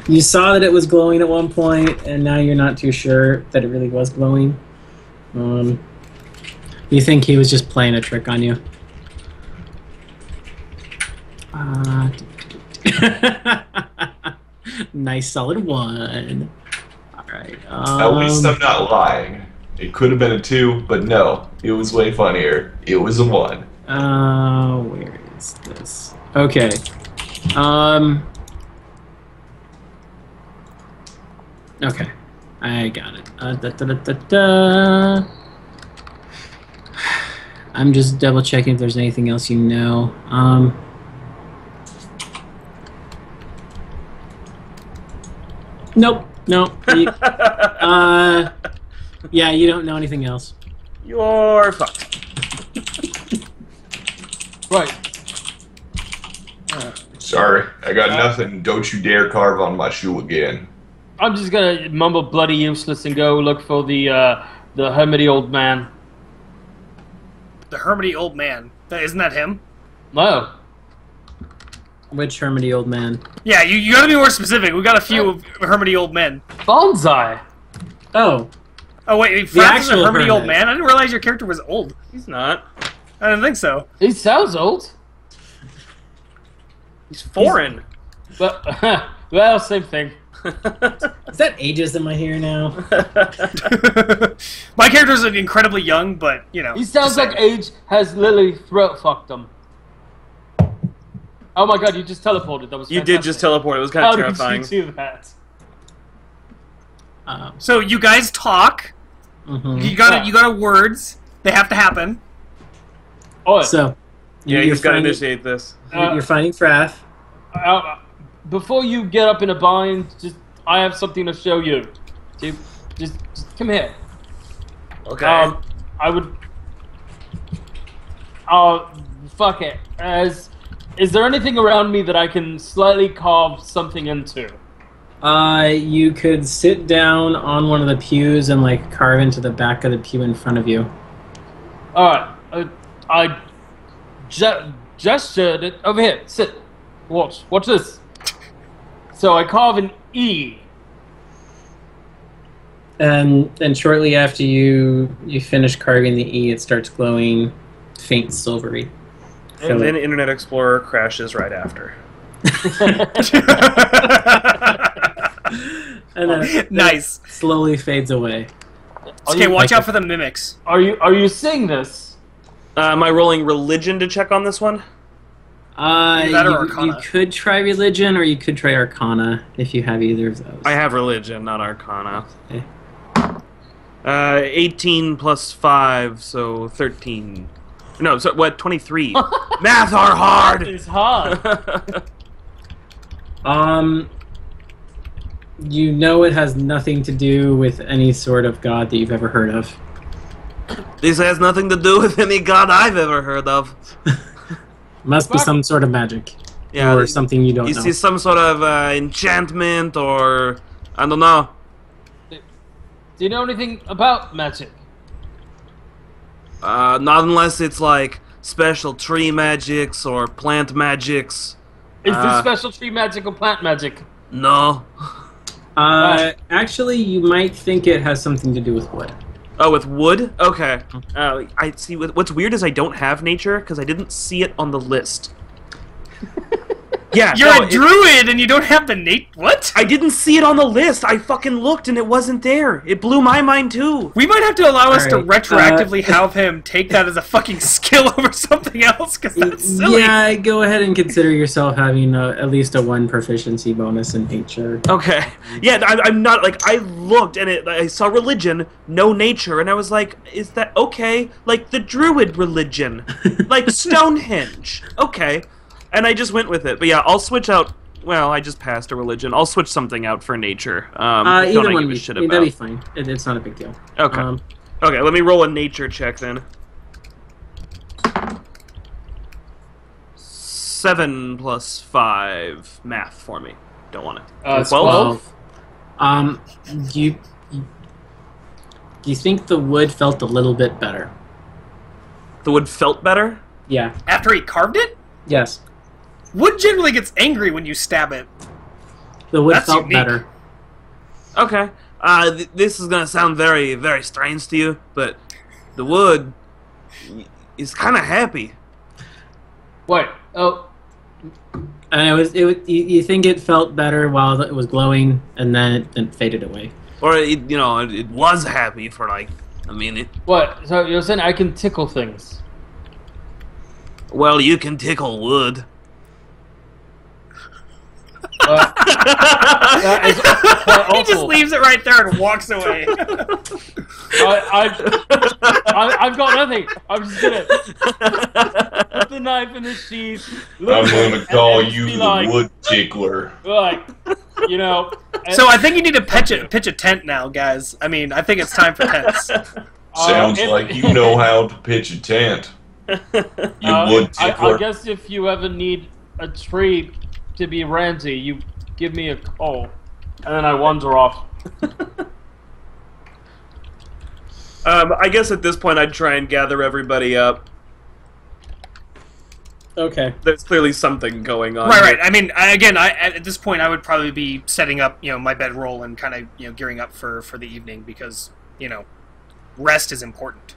You saw that it was glowing at one point, and now you're not too sure that it really was glowing. You think he was just playing a trick on you. Nice solid 1. Alright. At least I'm not lying. It could have been a 2, but no. It was way funnier. It was a 1. Where is this? Okay. Okay. I got it. I'm just double checking if there's anything else you know. Nope. Yeah, you don't know anything else. You're fucked. Right. Sorry, I got nothing. Don't you dare carve on my shoe again. I'm just gonna mumble bloody useless and go look for the The hermity old man. The hermity old man. Isn't that him? No. Which hermity old man? Yeah, you gotta be more specific. We got a few of hermity old men. Bonsai. Oh. Oh wait, Francis is a actual hermity old hermit. man? I didn't realize your character was old. He's not. I didn't think so. He sounds old. He's foreign. But, well, same thing. Is that ageism I hear now? My character's incredibly young, but, you know. He sounds just like saying. age has literally throat fucked him. Oh my god, you just teleported. That was You fantastic. did just teleport. It was kind How of did terrifying. you do that? So you guys talk. Mhm. You got words. They have to happen. Oh, So, Yeah, you're you've got to finding- initiate this. You're finding Frath. before you get up in a bind, I have something to show you. Just come here. Okay. I would. Fuck it. Is there anything around me that I can slightly carve something into? You could sit down on one of the pews and like carve into the back of the pew in front of you. Alright. I gestured it. Over here. Sit. Watch. Watch this. So I carve an E. And shortly after you finish carving the E, it starts glowing faint silvery. And then Internet Explorer crashes right after. And then Nice. it slowly fades away. Okay, watch out for the mimics. Are you seeing this? Am I rolling religion to check on this one? That or You Arcana. could try religion, or you could try Arcana if you have either of those. I have religion, not arcana. Okay. 18 plus 5, so 13. No, so what? 23. Math are hard! It's hard. You know it has nothing to do with any sort of god that you've ever heard of. This has nothing to do with any god I've ever heard of. Must be some sort of magic. Yeah, or something you don't You know. see some sort of enchantment or... I don't know. Do you know anything about magic? Not unless it's like special tree magics or plant magics. Is this special tree magic or plant magic? No. Actually, you might think it has something to do with wood. Oh, with wood? Okay. I see. What's weird is I don't have nature because I didn't see it on the list. Yeah, You're no, a druid and you don't have the What? I didn't see it on the list. I fucking looked and it wasn't there. It blew my mind too. We might have to allow us to Alright, retroactively have him take that as a fucking skill over something else, because that's silly. Yeah, go ahead and consider yourself having at least a 1 proficiency bonus in nature. Okay. Yeah, I'm not like I looked and I saw religion, no nature, and I was like, is that okay? Like the druid religion, like Stonehenge. Okay. And I just went with it. But yeah, I'll switch out. Well, I just passed a religion. I'll switch something out for nature. Either don't I one, give a shit that'd about. be fine. It's not a big deal. Okay. Um, Okay, let me roll a nature check then. 7 plus 5 math for me. Don't want it. 12? You think the wood felt a little bit better? The wood felt better? Yeah. After he carved it? Yes. Wood generally gets angry when you stab it. The wood That's felt unique. better. Okay. This is gonna sound very, very strange to you, but the wood is kind of happy. Wait. Oh. And you think it felt better while it was glowing, and then it faded away. Or, it was happy for like a minute. What? So you're saying I can tickle things? Well, you can tickle wood. That is quite He just awful. leaves it right there and walks away. I've got nothing. I'm just gonna put the knife in the sheath. I'm gonna call and you be the like, wood tickler. Like, you know. So I think you need to pitch a tent now, guys. I mean, I think it's time for tents. Sounds like you know how to pitch a tent. You wood tickler. I guess if you ever need a tree to be ranty, you give me a call, and then I wander off. I guess at this point I'd try and gather everybody up. Okay. There's clearly something going on. Right. I mean, at this point, I would probably be setting up, my bedroll and kind of, gearing up for the evening because, rest is important.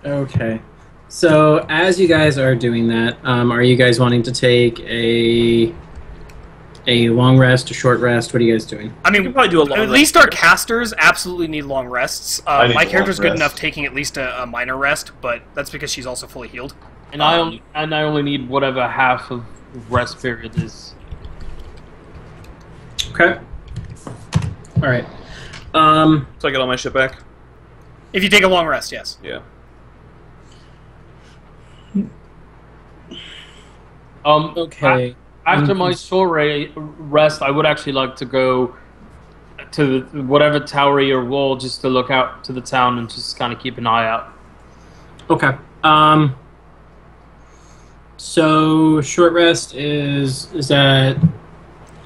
Okay. So as you guys are doing that, are you guys wanting to take a long rest, a short rest? What are you guys doing? I mean, We can probably do a long at rest least our here. casters absolutely need long rests. I need My a character's long good enough rest. taking at least a minor rest, but that's because she's also fully healed. And I only need whatever half of rest period is. Okay. All right. So I get all my shit back? If you take a long rest, yes. Yeah. Okay. After my short rest, I would actually like to go to whatever tower or wall just to look out to the town and just kind of keep an eye out. Okay. So short rest is that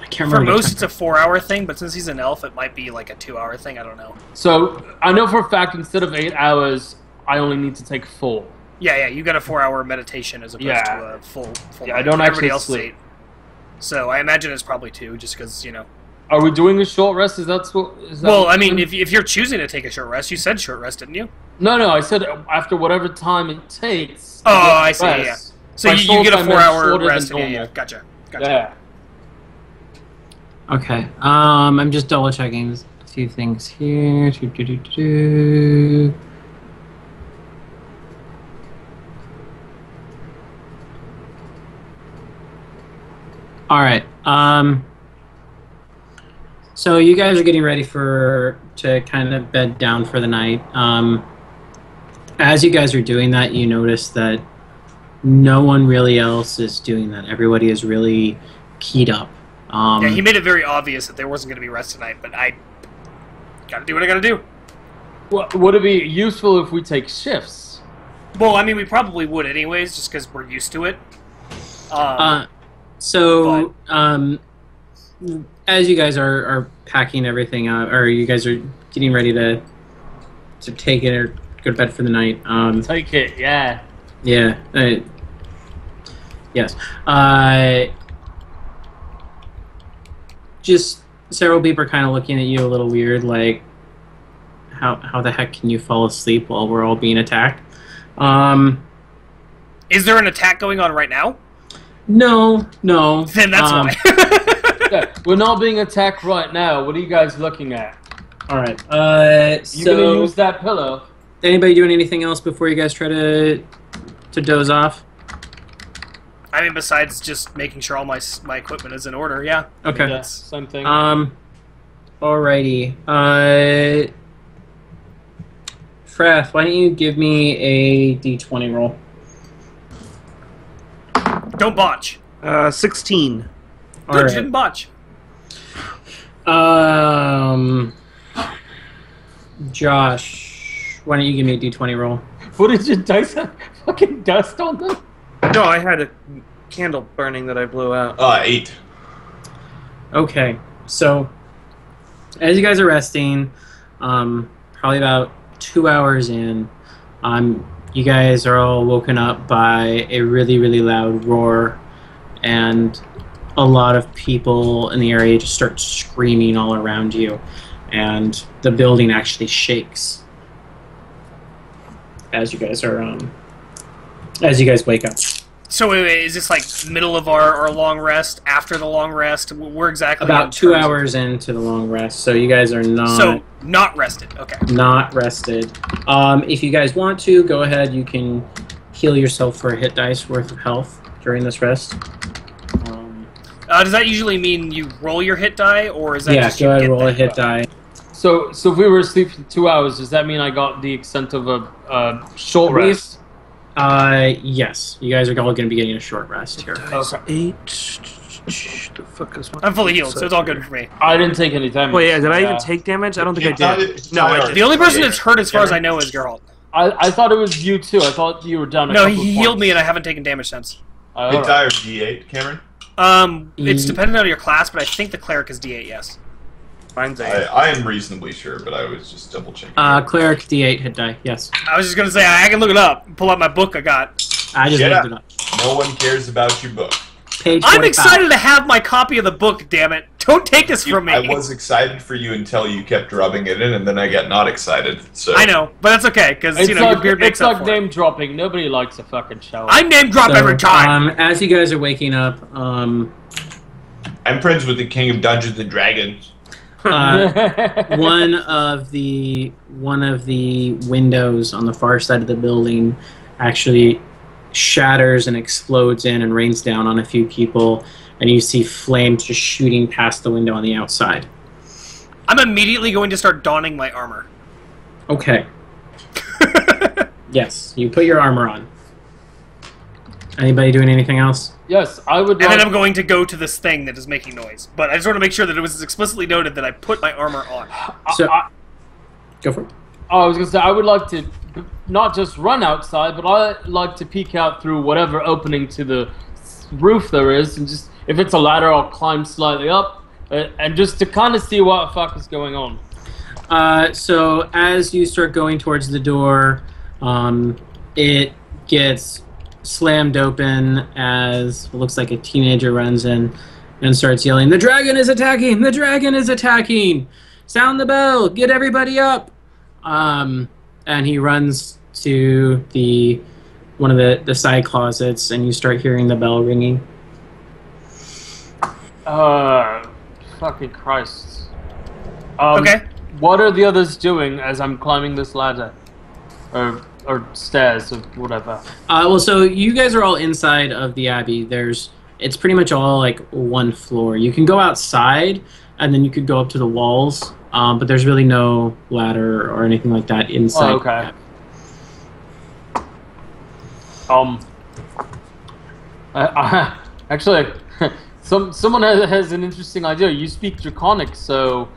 I can't For remember. most, it's a 4-hour thing, but since he's an elf, it might be like a 2-hour thing. I don't know. So I know for a fact instead of 8 hours, I only need to take 4. Yeah, you got a 4-hour meditation as opposed Yeah. to a full Yeah, I night. don't Everybody actually else is sleep. 8. So I imagine it's probably 2, just because, Are we doing a short rest? Is that what? Well, I mean, if you're choosing to take a short rest, you said short rest, didn't you? No, I said after whatever time it takes. Oh, to get I see, rest. yeah. So By you short, get a I meant 4-hour shorter than rest. Yeah, normal. gotcha. Yeah. Okay. I'm just double checking a few things here. All right. So you guys are getting ready to kind of bed down for the night. As you guys are doing that, you notice that no one really else is doing that. Everybody is really keyed up. Yeah, he made it very obvious that there wasn't going to be rest tonight, but I gotta do what I gotta do. Well, would it be useful if we take shifts? Well, I mean, we probably would anyways, just because we're used to it. As you guys are packing everything up, or you guys are getting ready to take it or go to bed for the night. Take it, yeah. Yeah. Yes. Just several people are kind of looking at you a little weird, like, how the heck can you fall asleep while we're all being attacked? Is there an attack going on right now? No. Then that's why. Yeah, we're not being attacked right now. What are you guys looking at? All right. You gonna use that pillow? Anybody doing anything else before you guys try to doze off? I mean, besides just making sure all my equipment is in order, yeah. Okay. Yeah, same thing. Alrighty. Freth, why don't you give me a d20 roll? Don't botch. 16. Good, you Alright. didn't botch. Josh, why don't you give me a d20 roll? What did your dice have? Fucking dust on them? No, I had a candle burning that I blew out. 8. Okay, so as you guys are resting, probably about 2 hours in, you guys are all woken up by a really, really loud roar, and a lot of people in the area just start screaming all around you, and the building actually shakes as you guys are as you guys wake up. So wait, is this like middle of our long rest, after the long rest? We're exactly in About 2 terms of- hours into the long rest, so you guys are not So not rested. Okay. not rested. If you guys want to, go ahead. You can heal yourself for a hit dice worth of health during this rest. Does that usually mean you roll your hit die, or is that Yeah, just go you ahead, get roll a that? hit die. So if we were asleep for 2 hours, does that mean I got the extent of a short At rest? Yes. You guys are all going to be getting a short rest here. Okay. 8. The fuck is my... I'm fully healed, so it's all good for me. I didn't take any damage. Wait, yeah, did I even take damage? I don't think I did. No, I did. The only person that's hurt, as far as I know, is Gerhalte. I thought it was you too. I thought you were down. No, he healed me, and I haven't taken damage since. Hit die or D8, Cameron? It's dependent on your class, but I think the cleric is D8. Yes. Mine's 8. I am reasonably sure, but I was just double checking. Cleric D8 hit die. Yes. I was just gonna say I can look it up. Pull out my book I got. I just Shut looked up. it up. No one cares about your book. Page 45. I'm excited to have my copy of the book. Damn it! Don't take this from me. I was excited for you until you kept rubbing it in, and then I got not excited. So I know, but that's okay because your beard makes up for name it. dropping. Nobody likes a fucking show. I name drop every time. As you guys are waking up, I'm friends with the King of Dungeons and Dragons. one of the windows on the far side of the building actually shatters and explodes in and rains down on a few people, and you see flames just shooting past the window on the outside. I'm immediately going to start donning my armor. Okay. Yes, you put your armor on. Anybody doing anything else? Yes, I would. And then I'm going to go to this thing that is making noise. But I just want to make sure that it was explicitly noted that I put my armor on. So, go for it. I was gonna say I would like to not just run outside, but I like to peek out through whatever opening to the roof there is, and just if it's a ladder, I'll climb slightly up, and just to kind of see what the fuck is going on. So as you start going towards the door, it gets slammed open as it looks like a teenager runs in and starts yelling, "The dragon is attacking! The dragon is attacking! Sound the bell! Get everybody up!" And he runs to one of the side closets, and you start hearing the bell ringing. Fucking Christ. Okay. What are the others doing as I'm climbing this ladder? Or stairs, or whatever. Well, so you guys are all inside of the Abbey. It's pretty much all like one floor. You can go outside, and then you could go up to the walls, but there's really no ladder or anything like that inside. Oh, okay. Actually, someone has an interesting idea. You speak Draconic, so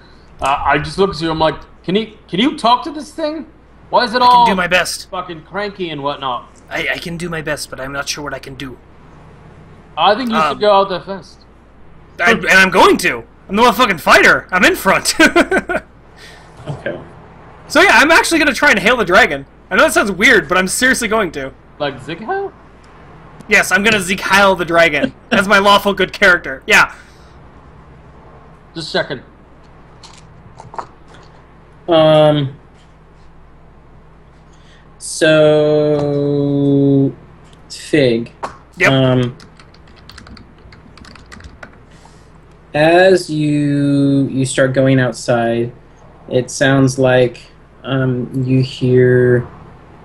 I just look at you. I'm like, can you talk to this thing? Why is it all I can do my best. fucking cranky and whatnot? I can do my best, but I'm not sure what I can do. I think you should go out there first. And I'm going to. I'm the motherfucking fighter. I'm in front. Okay. So yeah, I'm actually going to try and hail the dragon. I know that sounds weird, but I'm seriously going to. Like Zigheil? Yes, I'm going to Zeke Heil the dragon. As my lawful good character. Yeah. Just checking. So, Fig. Yep. As you start going outside, it sounds like you hear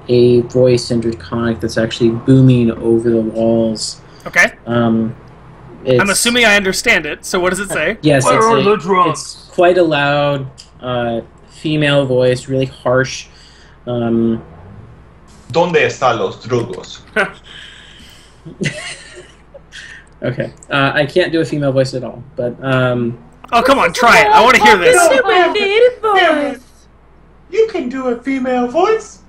a voice in Draconic that's actually booming over the walls. Okay. I'm assuming I understand it, so what does it say? Yes, Where are the drugs? it's quite a loud female voice, really harsh. ¿Dónde están los drugos? Okay, I can't do a female voice at all, but Oh, come on, try it. I want to hear this. You can do a female voice.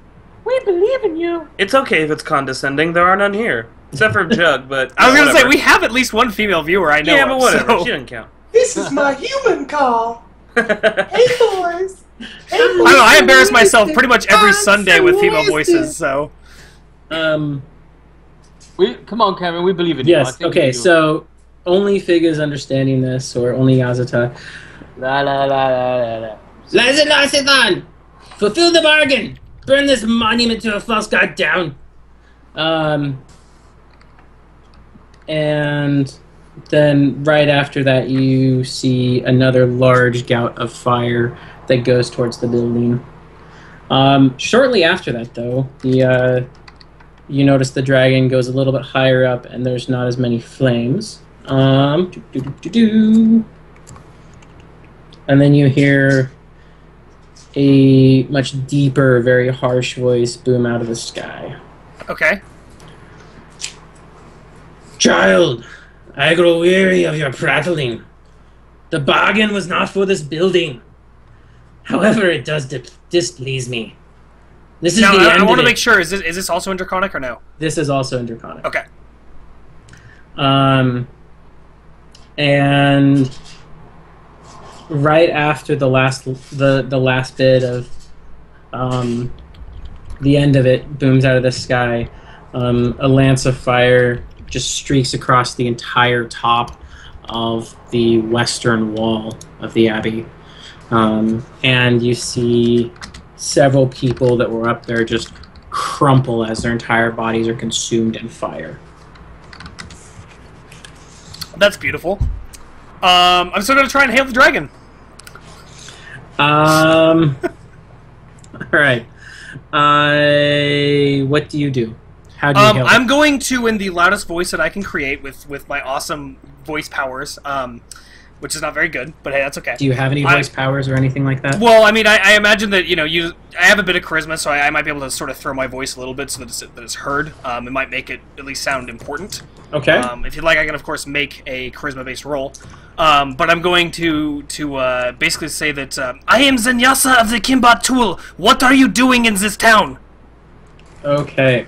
We believe in you. It's okay if it's condescending. There are none here. Except for Jug, but... I was going to say, whatever. we have at least one female viewer I know Yeah, of, but whatever. so- She doesn't count. This is my human call. Hey boys. I don't know, I embarrass myself pretty much every Sunday with female voices, so... um. Come on, Cameron. We believe in you. I Yes. think Okay. you do it. So only Fig is understanding this, or only Yazata. La la la la la la. Lazan, fulfill the bargain. Burn this monument to a false god down. And then right after that, you see another large gout of fire that goes towards the building. Shortly after that, though, you notice the dragon goes a little bit higher up, and there's not as many flames. And then you hear a much deeper, very harsh voice boom out of the sky. Okay. Child, I grow weary of your prattling. The bargain was not for this building. However, it does displease me. This is Now, the end I want of to it. make sure, is this also in Draconic or no? This is also in Draconic. Okay. And right after the last bit of the end of it booms out of the sky, a lance of fire just streaks across the entire top of the western wall of the abbey, and you see several people that were up there just crumple as their entire bodies are consumed in fire. That's beautiful. I'm still gonna try and hail the dragon. All right. What do you do? How do you hail it? I'm going to, in the loudest voice that I can create with my awesome voice powers, which is not very good, but hey, that's okay. Do you have any voice powers or anything like that? Well, I mean, I imagine that, I have a bit of charisma, so I might be able to sort of throw my voice a little bit so that it's heard. It might make it at least sound important. Okay. If you'd like, I can, of course, make a charisma-based roll. But I'm going to basically say that, I am Zenyasa of the Kimbat Tool. What are you doing in this town? Okay.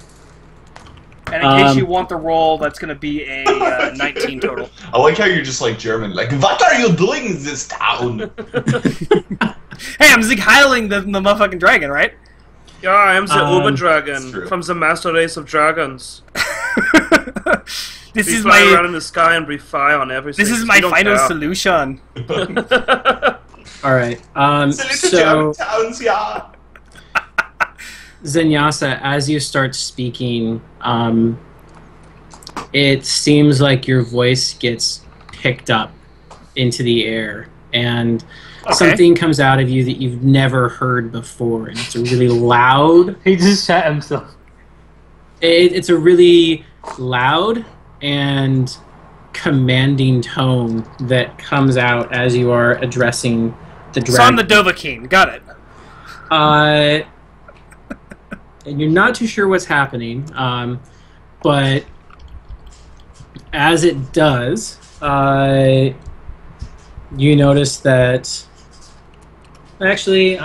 And in case you want the roll, that's going to be a 19 total. I like how you're just like German. Like, what are you doing in this town? Hey, I'm Zigheiling the motherfucking dragon, right? Yeah, I am the Uber That's Dragon true. from the Master Race of Dragons. This We is fly around my in the sky and breathe fire on everything. this is We my don't final care. solution. All right. So, towns, yeah. Zenyasa, as you start speaking, it seems like your voice gets picked up into the air, and something comes out of you that you've never heard before, and it's really loud. He just shot himself. It's a really loud and commanding tone that comes out as you are addressing the dragon. So I'm the Dovahkiin. Got it. And you're not too sure what's happening, but as it does, you notice that actually,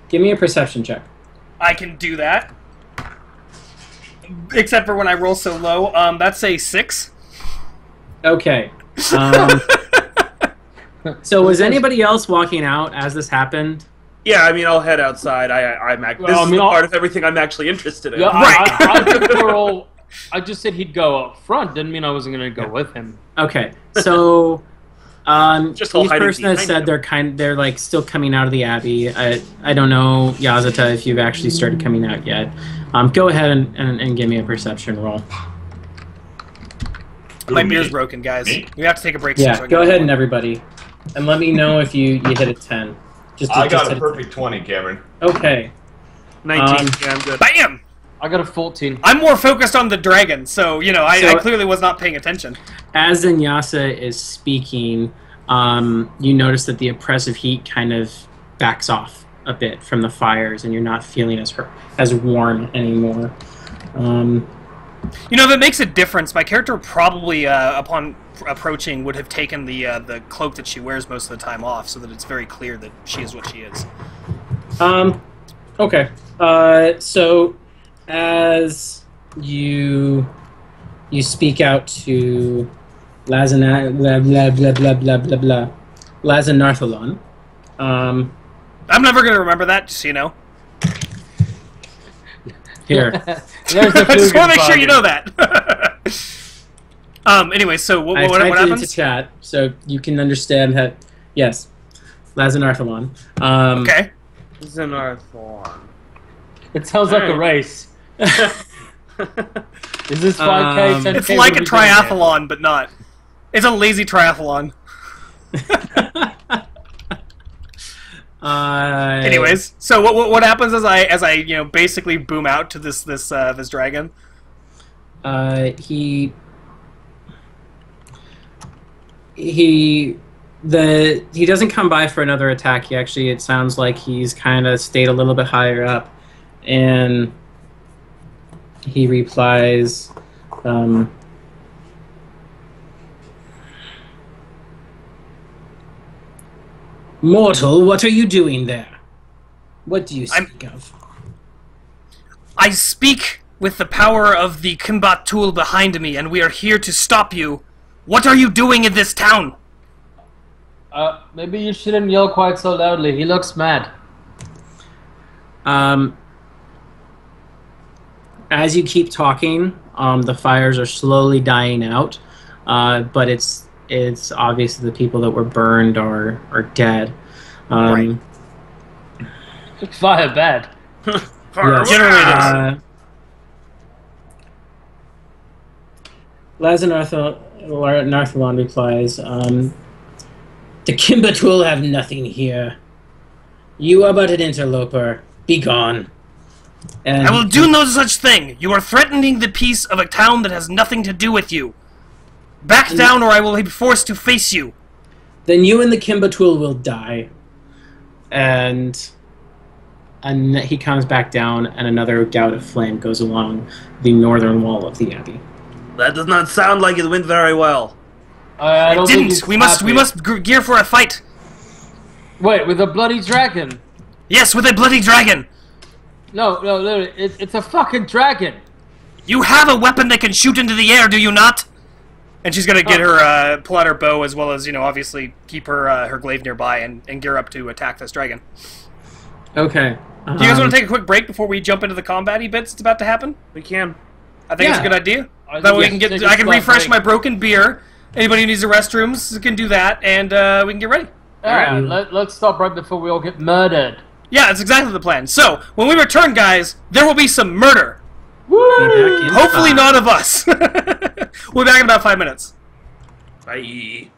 give me a perception check. I can do that. Except for when I roll so low. That's a 6. Okay. So was anybody else walking out as this happened? Yeah, I mean, I'll head outside. This is the part of everything I'm actually interested in. Yeah, Right. I took the role. I just said he'd go up front. Didn't mean I wasn't going to go with him. Okay, so Just all each hiding person has behind said him. they're like still coming out of the abbey. I don't know, Yazata, if you've actually started coming out yet. Go ahead and give me a perception roll. My Ooh, beer's me. broken, guys. Me? We have to take a break. Yeah, so I go can- ahead and everybody, and let me know if you hit a 10. I got hit a perfect 20, Cameron. Okay. 19. Yeah, I'm good. Bam! I got a 14. I'm more focused on the dragon, so, I So- clearly was not paying attention. As Zenyasa is speaking, you notice that the oppressive heat kind of backs off a bit from the fires, and you're not feeling as warm anymore. If it makes a difference, my character probably, upon approaching, would have taken the cloak that she wears most of the time off, so that it's very clear that she is what she is. Okay. So as you speak out to Lazanarthalon, I'm never going to remember that, just so you know. here. There's the I just want to make sure you know bargain. that. Anyway, so what I typed it into happens? chat so you can understand that. Yes, Lazanarthalon. Okay. Xenarthorn. It sounds like a race. Is this 5K, 10K? It's like a triathlon, but not. It's a lazy triathlon. Anyways, so what happens as I basically boom out to this dragon? He doesn't come by for another attack. It sounds like he's kind of stayed a little bit higher up, and he replies, "Mortal, what are you doing there? What do you speak of?" I speak with the power of the combat tool behind me, and we are here to stop you. What are you doing in this town? Maybe you shouldn't yell quite so loudly. He looks mad. As you keep talking, the fires are slowly dying out, but it's obvious that the people that were burned are dead. Right. Fire bad. Yes, Generators. Narthalon replies, the Kimbut will have nothing here. You are but an interloper. Be gone. And I will do no such thing. You are threatening the peace of a town that has nothing to do with you. Back down, or I will be forced to face you. Then you and the Kimbatul will die. And he comes back down, and another gout of flame goes along the northern wall of the abbey. That does not sound like it went very well. I don't It think didn't. he's We must happy. gear for a fight. Wait, with a bloody dragon? Yes, with a bloody dragon. No, literally, it's a fucking dragon. You have a weapon that can shoot into the air, do you not? And she's gonna get her pull out her bow, as well as obviously keep her glaive nearby and gear up to attack this dragon. Okay. Do you guys want to take a quick break before we jump into the combat-y bits that's about to happen? We can. I think it's a Yeah. good idea. I That way we think can yes, get. take a I can slight refresh break. my broken beer. Anybody who needs the restrooms can do that, and we can get ready. Alright, let's stop right before we all get murdered. Yeah, that's exactly the plan. So when we return, guys, there will be some murder. Woo! Hopefully not of us. We'll be back in about 5 minutes. Bye.